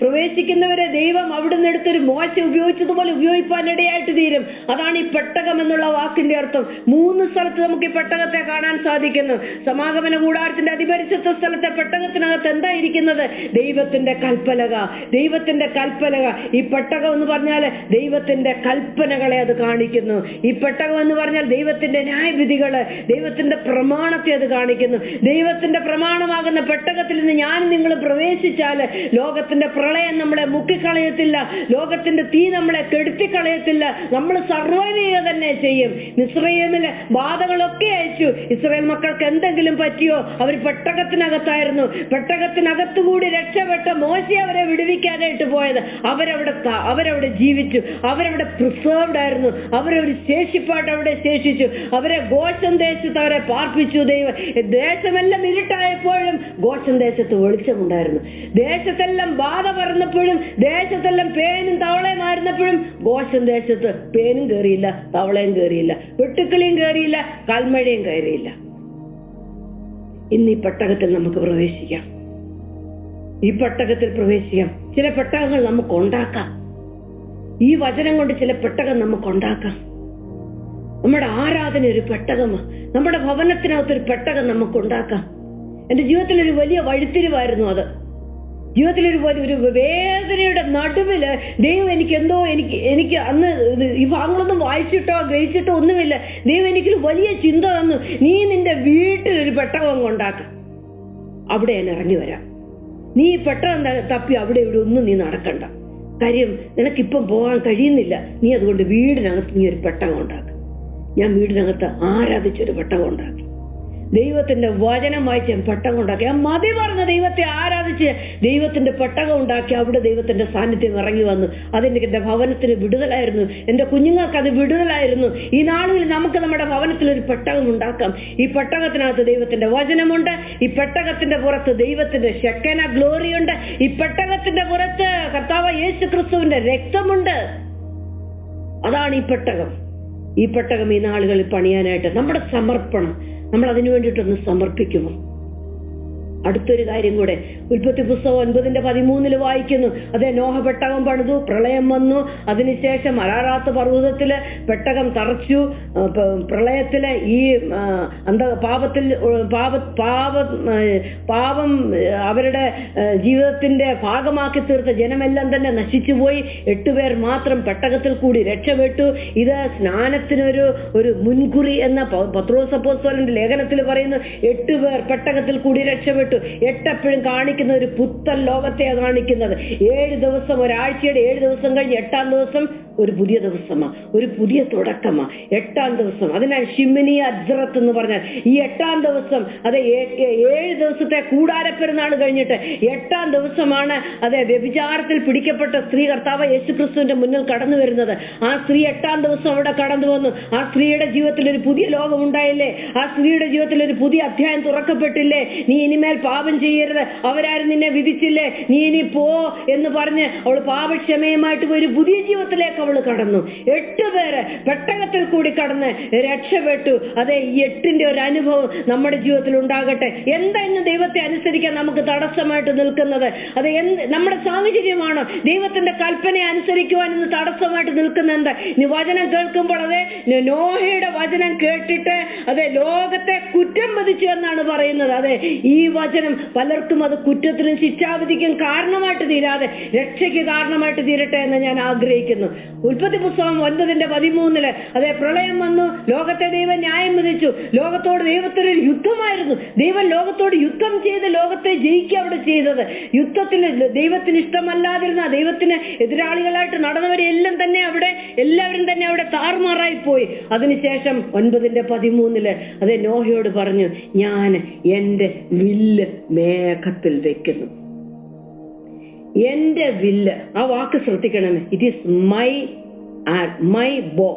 പ്രവേശിക്കുന്നവരെ ദൈവം അവിടുന്ന് എടുത്തൊരു മോശ ഉപയോഗിച്ചതുപോലെ ഉപയോഗിക്കാനിടയായിട്ട് തീരും. അതാണ് ഈ പെട്ടകം എന്നുള്ള വാക്കിന്റെ അർത്ഥം. 3 സ്ഥലത്ത് നമുക്ക് ഈ പെട്ടകത്തെ കാണാൻ സാധിക്കുന്നു. സമാഗമന കൂടാരത്തിന്റെ അതിപരിശുദ്ധ സ്ഥലത്തെ പെട്ടകത്തിനകത്ത് എന്തായിരിക്കുന്നത്? ദൈവത്തിന്റെ കൽപ്പലക. ഈ പെട്ടകം എന്ന് പറഞ്ഞാൽ ദൈവത്തിന്റെ കൽപ്പനകളെ അത് കാണിക്കുന്നു. ഈ പെട്ടകം എന്ന് പറഞ്ഞാൽ ദൈവത്തിന്റെ ന്യായവിധികള്, ദൈവത്തിന്റെ പ്രമാണത്തെ അത് കാണിക്കുന്നു. ദൈവത്തിന്റെ പ്രമാണമാകുന്ന പെട്ടകത്തിൽ നിന്ന് ഞാൻ നിങ്ങൾ പ്രവേശിച്ചാല് ലോകത്തിന്റെ പ്രളയം നമ്മളെ മുക്കിക്കളയത്തില്ല, ലോകത്തിന്റെ തീ നമ്മളെ കെടുത്തിക്കളയത്തില്ല. നമ്മൾ സർവൈവ് ചെയ്യുക തന്നെ ചെയ്യും. മിസ്രയീമിലെ ബാധകളൊക്കെ അയച്ചു. ഇസ്രായേൽ മക്കൾക്ക് എന്തെങ്കിലും പറ്റിയോ? അവർ പെട്ടകത്തിനകത്തായിരുന്നു. പെട്ടകത്തിനകത്തുകൂടി രക്ഷപ്പെട്ട മോശെ അവരെ വിടുവിക്കാനായിട്ട് പോയത്. അവരവിടെ ജീവിച്ചു. അവരവിടെ പ്രിസർവ്ഡ് ആയിരുന്നു. അവരൊരു ശേഷിപ്പായിട്ട് അവിടെ ശേഷിച്ചു. അവരെ ഗോശൻ ദേശത്ത് അവരെ പാർപ്പിച്ചു. ദേശമെല്ലാം ഇരുട്ടായപ്പോഴും ഗോശൻ ദേശത്ത് വെളിച്ചമുണ്ടായിരുന്നു. ദേശത്തെല്ലാം ബാധ പറന്നപ്പോഴും, ദേശത്തെല്ലാം പേനും തവളയുമായിരുന്നപ്പോഴും ഗോശൻ ദേശത്ത് പേനും കയറിയില്ല, തവളയും കയറിയില്ല, വെട്ടുക്കിളിയും കയറിയില്ല, കൽമഴയും കയറിയില്ല. ഇന്ന് ഈ പെട്ടകത്തിൽ നമുക്ക് പ്രവേശിക്കാം. ചില പെട്ടകങ്ങൾ നമുക്ക് ഉണ്ടാക്കാം. ഈ വചനം കൊണ്ട് ചില പെട്ടകം നമുക്ക് ഉണ്ടാക്കാം. നമ്മുടെ ആരാധന ഒരു പെട്ടകമാണ്. നമ്മുടെ ഭവനത്തിനകത്തൊരു പെട്ടകം നമുക്ക് ഉണ്ടാക്കാം. എന്റെ ജീവിതത്തിലൊരു വലിയ വഴിത്തിരിവായിരുന്നു അത്. ജീവിതത്തിലൊരു വേദനയുടെ നടുവില് ദൈവം എനിക്ക് അന്ന് ഈ ഭാഗങ്ങളൊന്നും വായിച്ചിട്ടോ ഗ്രഹിച്ചിട്ടോ ഒന്നുമില്ല. ദൈവം എനിക്കൊരു വലിയ ചിന്ത തന്നു. നീ നിന്റെ വീട്ടിലൊരു പെട്ടകം ഉണ്ടാക്കാം, അവിടെ ഞാൻ ഇറങ്ങി വരാം. നീ പെട്ടകം തപ്പി അവിടെ ഇവിടെ ഒന്നും നീ നടക്കണ്ട. കാര്യം നിനക്കിപ്പം പോകാൻ കഴിയുന്നില്ല. നീ അതുകൊണ്ട് വീടിനകത്ത് നീ ഒരു പെട്ടകം ഉണ്ടാക്കും. ഞാൻ വീടിനകത്ത് ആരാധിച്ചൊരു പെട്ടകം ഉണ്ടാക്കി. ദൈവത്തിന്റെ വചനം വായിച്ച് ഞാൻ പെട്ടകം ഉണ്ടാക്കി. ഞാൻ മതി പറഞ്ഞ ദൈവത്തെ ആരാധിച്ച് ദൈവത്തിന്റെ പെട്ടകം ഉണ്ടാക്കി. അവിടെ ദൈവത്തിന്റെ സാന്നിധ്യം ഇറങ്ങി വന്നു. അതെനിക്ക് എന്റെ ഭവനത്തിന് വിടുതലായിരുന്നു. എന്റെ കുഞ്ഞുങ്ങൾക്ക് അത് വിടുതലായിരുന്നു. ഈ നാളുകളിൽ നമുക്ക് നമ്മുടെ ഭവനത്തിൽ ഒരു പെട്ടകം ഉണ്ടാക്കാം. ഈ പെട്ടകത്തിനകത്ത് ദൈവത്തിന്റെ വചനമുണ്ട്. ഈ പെട്ടകത്തിന്റെ പുറത്ത് ദൈവത്തിന്റെ ഷെക്കന ഗ്ലോറിയുണ്ട്. ഈ പെട്ടകത്തിന്റെ പുറത്ത് കർത്താവ് യേശു ക്രിസ്തുവിന്റെ രക്തമുണ്ട്. അതാണ് ഈ പെട്ടകം. ഈ പെട്ടകം ഈ നാളുകളിൽ പണിയാനായിട്ട് നമ്മുടെ സമർപ്പണം, നമ്മൾ അതിനു വേണ്ടിയിട്ടൊന്ന് സമർപ്പിക്കുമോ? അടുത്തൊരു കാര്യം കൂടെ, ഉൽപ്പത്തി പുസ്തകം 9:13 വായിക്കുന്നു. അതേ, നോഹ പെട്ടകം പണിതു, പ്രളയം വന്നു, അതിനുശേഷം അരാറാത്ത് പർവ്വതത്തില് പെട്ടകം തറച്ചു. പ്രളയത്തില് ഈ പാപം അവരുടെ ജീവിതത്തിന്റെ ഭാഗമാക്കി തീർത്ത ജനമെല്ലാം തന്നെ നശിച്ചുപോയി. 8 പേർ മാത്രം പെട്ടകത്തിൽ കൂടി രക്ഷപ്പെട്ടു. ഇത് സ്നാനത്തിനൊരു മുൻകുറി എന്ന പത്രോസ് അപ്പോസ്തലന്റെ ലേഖനത്തിൽ പറയുന്നു. 8 പേർ പെട്ടകത്തിൽ കൂടി രക്ഷപ്പെട്ടു. 8 എപ്പോഴും കാണിക്കുന്ന ഒരു പുത്തൻ ലോകത്തെയാണ് കാണിക്കുന്നത്. 7 ദിവസം, ഒരാഴ്ചയുടെ 7 ദിവസം കഴിഞ്ഞ് 8-ാം ദിവസം ഒരു പുതിയ ദിവസമാ, ഒരു പുതിയ തുടക്കമാ 8-ാം ദിവസം. അതിനാൽ ഷിമിനി അജ്റത്ത് എന്ന് പറഞ്ഞാൽ ഈ 8-ാം ദിവസം, അത് 7 ദിവസത്തെ കൂടാരപ്പെരുന്നാൾ കഴിഞ്ഞിട്ട് 8-ാം ദിവസമാണ് അതെ വ്യഭിചാരത്തിൽ പിടിക്കപ്പെട്ട സ്ത്രീ കർത്താവ് യേശുക്രിസ്തുവിന്റെ മുന്നിൽ കടന്നു വരുന്നത്. ആ സ്ത്രീ 8-ാം ദിവസം അവിടെ കടന്നു വന്നു. ആ സ്ത്രീയുടെ ജീവിതത്തിൽ ഒരു പുതിയ ലോകം ഉണ്ടായില്ലേ? ആ സ്ത്രീയുടെ ജീവിതത്തിൽ ഒരു പുതിയ അധ്യായം തുറക്കപ്പെട്ടില്ലേ? നീ ഇനിമേൽ പാപം ചെയ്യരുത്, അവരാരും നിന്നെ വിധിച്ചില്ലേ, നീ ഇനി പോ എന്ന് പറഞ്ഞ് അവൾ പാപക്ഷമയുമായിട്ട് ഒരു പുതിയ ജീവിതത്തിലേക്ക് അവൾ കടന്നു. 8 പേര് പെട്ടകത്തിൽ കൂടി കടന്ന് രക്ഷപ്പെട്ടു. അതെ, ഈ 8ന്റെ ഒരു അനുഭവം നമ്മുടെ ജീവിതത്തിൽ ഉണ്ടാകട്ടെ. എന്താ ഇന്ന് ദൈവത്തെ അനുസരിക്കാൻ നമുക്ക് തടസ്സമായിട്ട് നിൽക്കുന്നത്? അത് നമ്മുടെ സാഹചര്യമാണോ? ദൈവത്തിന്റെ കൽപ്പനയെ അനുസരിക്കുവാൻ ഇന്ന് തടസ്സമായിട്ട് നിൽക്കുന്ന എന്താ? നീ വചനം കേൾക്കുമ്പോൾ അതെ നോഹയുടെ വചനം കേട്ടിട്ട് അതെ ലോകത്തെ കുറ്റം വിധിച്ചു എന്നാണ് പറയുന്നത്. അതെ, ഈ വചനം പലർക്കും അത് കുറ്റത്തിനും ശിക്ഷാവിധിക്കും കാരണമായിട്ട് തീരാതെ രക്ഷയ്ക്ക് കാരണമായിട്ട് തീരട്ടെ എന്ന് ഞാൻ ആഗ്രഹിക്കുന്നു. ഉൽപ്പത്തി പുസ്തകം 9:13 അതെ, പ്രളയം വന്നു, ലോകത്തെ ദൈവം ന്യായം വിധിച്ചു. ലോകത്തോട് ദൈവത്തിനൊരു യുദ്ധമായിരുന്നു. ദൈവം ലോകത്തോട് യുദ്ധം ചെയ്ത് ലോകത്തെ ജയിക്കുക അവിടെ ചെയ്തത്. യുദ്ധത്തിൽ ദൈവത്തിന് ഇഷ്ടമല്ലാതിരുന്ന, ദൈവത്തിന് എതിരാളികളായിട്ട് നടന്നവരെ എല്ലാവരും തന്നെ അവിടെ താറുമാറായി പോയി. അതിനുശേഷം 9:13 അതെ നോഹയോട് പറഞ്ഞു, ഞാൻ എന്റെ വില്ല് മേഘത്തിൽ വെക്കുന്നു. എന്റെ വില്ല്, ആ വാക്ക് ശ്രദ്ധിക്കണം. ഇറ്റ് ഈസ് മൈ ബോ.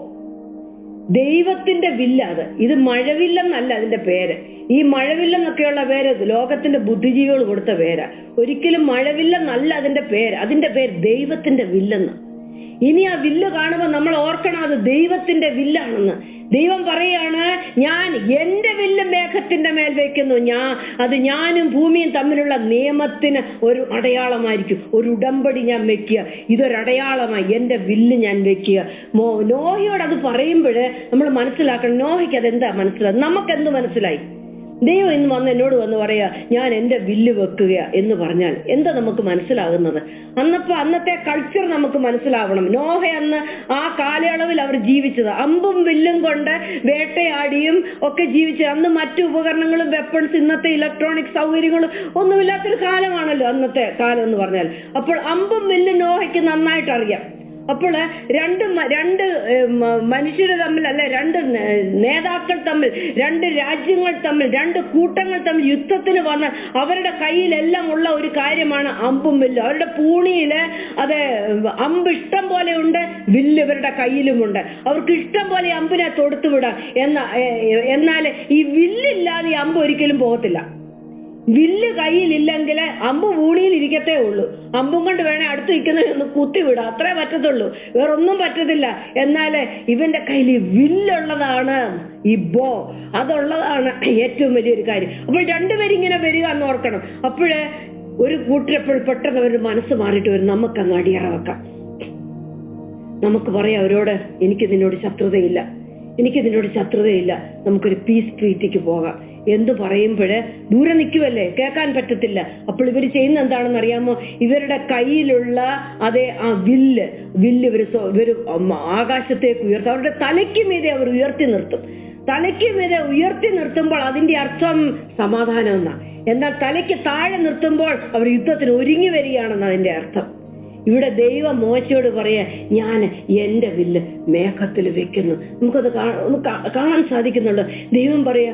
ദൈവത്തിന്റെ വില്ല് അത്. ഇത് മഴവില്ലെന്നല്ല അതിന്റെ പേര്. ഈ മഴവില്ലെന്നൊക്കെയുള്ള പേര് ലോകത്തിന്റെ ബുദ്ധിജീവികൾ കൊടുത്ത പേരാ. ഒരിക്കലും മഴവില്ലെന്നല്ല അതിന്റെ പേര്. അതിന്റെ പേര് ദൈവത്തിന്റെ വില്ലെന്ന്. ഇനി ആ വില്ല് കാണുമ്പോൾ നമ്മൾ ഓർക്കണം, അത് ദൈവത്തിന്റെ വില്ലാണെന്ന്. ദൈവം പറയാണ്, ഞാൻ എന്റെ വില്ല് മേഘത്തിന്റെ മേൽ വയ്ക്കുന്നു. അത് ഞാനും ഭൂമിയും തമ്മിലുള്ള നിയമത്തിന് ഒരു അടയാളമായിരിക്കും. ഒരു ഉടമ്പടി ഞാൻ വെക്കുക. ഇതൊരടയാളമായി എന്റെ വില്ല് ഞാൻ വെക്കുക. നോഹയോട് അത് പറയുമ്പോൾ നമ്മൾ മനസ്സിലാക്കണം, നോഹയ്ക്ക് അതെന്താ മനസ്സിലായി? നമുക്കെന്ത് മനസ്സിലായി? ദൈവം ഇന്ന് എന്നോട് വന്ന് പറയാ, ഞാൻ എന്റെ വില്ല് വെക്കുക എന്ന് പറഞ്ഞാൽ എന്താ നമുക്ക് മനസ്സിലാകുന്നത്? അന്നത്തെ കൾച്ചർ നമുക്ക് മനസ്സിലാവണം. നോഹ അന്ന് ആ കാലയളവിൽ അവർ ജീവിച്ചത് അമ്പും വില്ലും കൊണ്ട് വേട്ടയാടിയും ഒക്കെ ജീവിച്ചത്. അന്ന് മറ്റു ഉപകരണങ്ങളും വെപ്പൺസ്, ഇന്നത്തെ ഇലക്ട്രോണിക് സൗകര്യങ്ങളും ഒന്നുമില്ലാത്തൊരു കാലമാണല്ലോ അന്നത്തെ കാലം എന്ന് പറഞ്ഞാൽ. അപ്പോൾ അമ്പും വില്ലും നോഹയ്ക്ക് നന്നായിട്ട് അറിയാം. അപ്പോൾ രണ്ട് മനുഷ്യർ തമ്മിൽ, അല്ലെ രണ്ട് നേതാക്കൾ തമ്മിൽ, 2 രാജ്യങ്ങൾ തമ്മിൽ, 2 കൂട്ടങ്ങൾ തമ്മിൽ യുദ്ധത്തിന് വന്ന് അവരുടെ കയ്യിലെല്ലാം ഉള്ള ഒരു കാര്യമാണ് അമ്പും വില്ലും. അവരുടെ പൂണിയില് അത് അമ്പ് ഇഷ്ടം പോലെ ഉണ്ട്, വില്ല് ഇവരുടെ കയ്യിലുമുണ്ട്. അവർക്ക് ഇഷ്ടം പോലെ അമ്പിനെ തൊടുത്തുവിടാം. എന്നാൽ ഈ വില്ലില്ലാതെ ഈ അമ്പ് ഒരിക്കലും പോകത്തില്ല. വില്ല് കയ്യിലില്ലെങ്കിൽ അമ്പ് പൂണിയിൽ ഇരിക്കത്തേ ഉള്ളൂ. അമ്പും കൊണ്ട് വേണേ അടുത്ത് നിൽക്കുന്നതിനൊന്ന് കുത്തിവിടാം, അത്രേ പറ്റത്തുള്ളൂ, വേറൊന്നും പറ്റത്തില്ല. എന്നാൽ ഇവന്റെ കയ്യിൽ വില്ലുള്ളതാണ്, ഈ ബോ, അതുള്ളതാണ് ഏറ്റവും വലിയൊരു കാര്യം. അപ്പോൾ 2 പേരിങ്ങനെ വരിക എന്ന് ഓർക്കണം. അപ്പോഴേ ഒരു കൂട്ടരെപ്പോൾ പെട്ടെന്ന് അവരുടെ മനസ്സ് മാറിയിട്ട് വരും, നമുക്കങ്ങ് അടിയറ വെക്കാം. നമുക്ക് പറയാം അവരോട്, എനിക്ക് നിന്നോട് ശത്രുതയില്ല, നമുക്കൊരു പീസ് ട്രീറ്റിക്ക് പോകാം എന്ന് പറയുമ്പോഴേ ദൂരെ നിൽക്കുമല്ലേ, കേൾക്കാൻ പറ്റത്തില്ല. അപ്പോൾ ഇവർ ചെയ്യുന്ന എന്താണെന്ന് അറിയാമോ? ഇവരുടെ കയ്യിലുള്ള അതേ ആ വില്ല് ഇവർ ആകാശത്തേക്ക് ഉയർത്തും. അവരുടെ തലയ്ക്ക് മീതെ അവർ ഉയർത്തി നിർത്തും. തലയ്ക്ക് മീതെ ഉയർത്തി നിർത്തുമ്പോൾ അതിന്റെ അർത്ഥം സമാധാനം എന്നാണ്. എന്നാൽ തലയ്ക്ക് താഴെ നിർത്തുമ്പോൾ അവർ യുദ്ധത്തിന് ഒരുങ്ങി വരികയാണെന്ന് അതിന്റെ അർത്ഥം. ഇവിടെ ദൈവം മോശയോട് പറയാ, ഞാൻ എന്റെ വില്ല് മേഘത്തിൽ വെക്കുന്നു. നമുക്കത് കാണാൻ സാധിക്കുന്നുണ്ട്. ദൈവം പറയാ,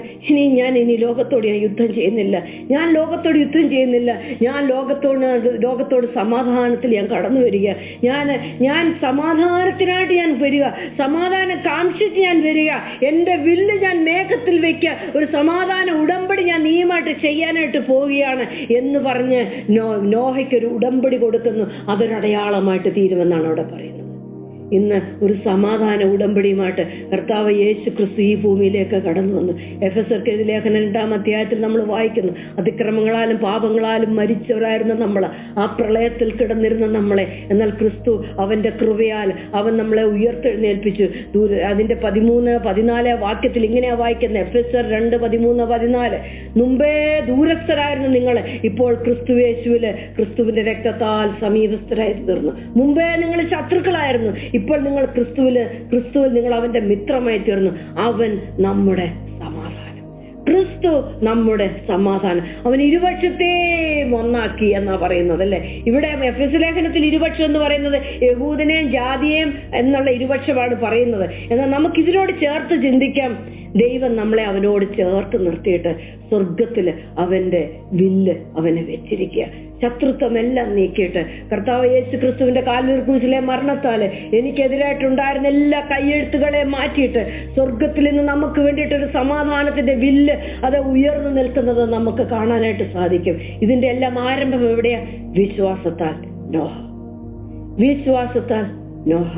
ഞാൻ ലോകത്തോട് യുദ്ധം ചെയ്യുന്നില്ല. ഞാൻ ലോകത്തോട് സമാധാനത്തിൽ ഞാൻ കടന്നു വരിക. ഞാൻ സമാധാനത്തിനായിട്ട് ഞാൻ വരിക, സമാധാനം കാംക്ഷിച്ച് ഞാൻ വരിക. എന്റെ വില്ല് ഞാൻ മേഘത്തിൽ വെക്കുക, ഒരു സമാധാന ഉടമ്പടി ഞാൻ നീയുമായിട്ട് ചെയ്യാനായിട്ട് പോവുകയാണ് എന്ന് പറഞ്ഞ് നോഹയ്ക്കൊരു ഉടമ്പടി കൊടുക്കുന്നു. അതൊരടയാളമായിട്ട് തീരുമെന്നാണ് അവിടെ പറയുന്നത്. ഇന്ന് ഒരു സമാധാന ഉടമ്പടിയുമായിട്ട് കർത്താവ് യേശു ക്രിസ്തു ഈ ഭൂമിയിലേക്ക് കടന്നു വന്നു. എഫെസർക്കെതിരെ ലേഖനം 2-ാം അധ്യായത്തിൽ നമ്മൾ വായിക്കുന്നു, അതിക്രമങ്ങളാലും പാപങ്ങളാലും മരിച്ചവരായിരുന്ന നമ്മൾ, ആ പ്രളയത്തിൽ കിടന്നിരുന്ന നമ്മളെ, എന്നാൽ ക്രിസ്തു അവന്റെ കൃപയാൽ അവൻ നമ്മളെ ഉയർത്തെഴുന്നേൽപ്പിച്ചു. അതിന്റെ 13-14 വാക്യത്തിൽ ഇങ്ങനെയാ വായിക്കുന്നത്, എഫെസർ 2:13-14, മുമ്പേ ദൂരസ്ഥരായിരുന്നു നിങ്ങൾ, ഇപ്പോൾ ക്രിസ്തുയേശുവില് ക്രിസ്തുവിന്റെ രക്തത്താൽ സമീപസ്ഥരായി തീർന്നു. മുമ്പേ നിങ്ങൾ ശത്രുക്കളായിരുന്നു, ഇപ്പോൾ നിങ്ങൾ ക്രിസ്തുവിൽ നിങ്ങൾ അവന്റെ മിത്രമായി തീർന്നു. അവൻ നമ്മുടെ സമാധാനം, ക്രിസ്തു നമ്മുടെ സമാധാനം. അവൻ ഇരുപക്ഷത്തെയും ഒന്നാക്കി എന്നാ പറയുന്നത് അല്ലെ. ഇവിടെ എഫെസ്യ ലേഖനത്തിൽ ഇരുപക്ഷം എന്ന് പറയുന്നത് യഹൂദനെയും ജാതിയെയും എന്നുള്ള ഇരുപക്ഷമാണ് പറയുന്നത്. എന്നാൽ നമുക്ക് ഇതിനോട് ചേർത്ത് ചിന്തിക്കാം, ദൈവം നമ്മളെ അവനോട് ചേർത്ത് നിർത്തിയിട്ട് സ്വർഗത്തില് അവന്റെ വില്ല് അവനെ വെച്ചിരിക്കുക. ശത്രുത്വമെല്ലാം നീക്കിയിട്ട് കർത്താവ് യേശു ക്രിസ്തുവിന്റെ കാൽവരി ക്രൂശിലെ മരണത്താല് എനിക്കെതിരായിട്ടുണ്ടായിരുന്ന എല്ലാ കയ്യെഴുത്തുകളെ മാറ്റിയിട്ട് സ്വർഗത്തിൽ നിന്ന് നമുക്ക് വേണ്ടിയിട്ടൊരു സമാധാനത്തിന്റെ വില്ല് അത് ഉയർന്നു നിൽക്കുന്നത് നമുക്ക് കാണാനായിട്ട് സാധിക്കും. ഇതിന്റെ എല്ലാം ആരംഭം എവിടെയാ? വിശ്വാസത്താൽ നോഹ. വിശ്വാസത്താൽ നോഹ,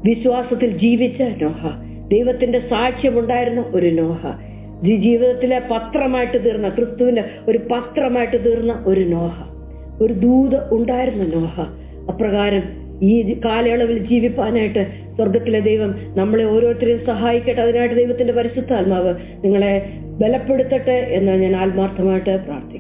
വിശ്വാസത്തിൽ ജീവിച്ച നോഹ, ദൈവത്തിന്റെ സാക്ഷ്യമുണ്ടായിരുന്ന ഒരു നോഹ, ജീവിതത്തിലെ പത്രമായിട്ട് തീർന്ന, ക്രിസ്തുവിന്റെ ഒരു പത്രമായിട്ട് തീർന്ന ഒരു നോഹ, ഒരു ദൂത് ഉണ്ടായിരുന്ന നോഹ. അപ്രകാരം ഈ കാലയളവിൽ ജീവിപ്പാനായിട്ട് സ്വർഗത്തിലെ ദൈവം നമ്മളെ ഓരോരുത്തരെയും സഹായിക്കട്ടെ. അതിനായിട്ട് ദൈവത്തിന്റെ പരിശുദ്ധാത്മാവ് നിങ്ങളെ ബലപ്പെടുത്തട്ടെ എന്ന് ഞാൻ ആത്മാർത്ഥമായിട്ട് പ്രാർത്ഥിക്കുന്നു.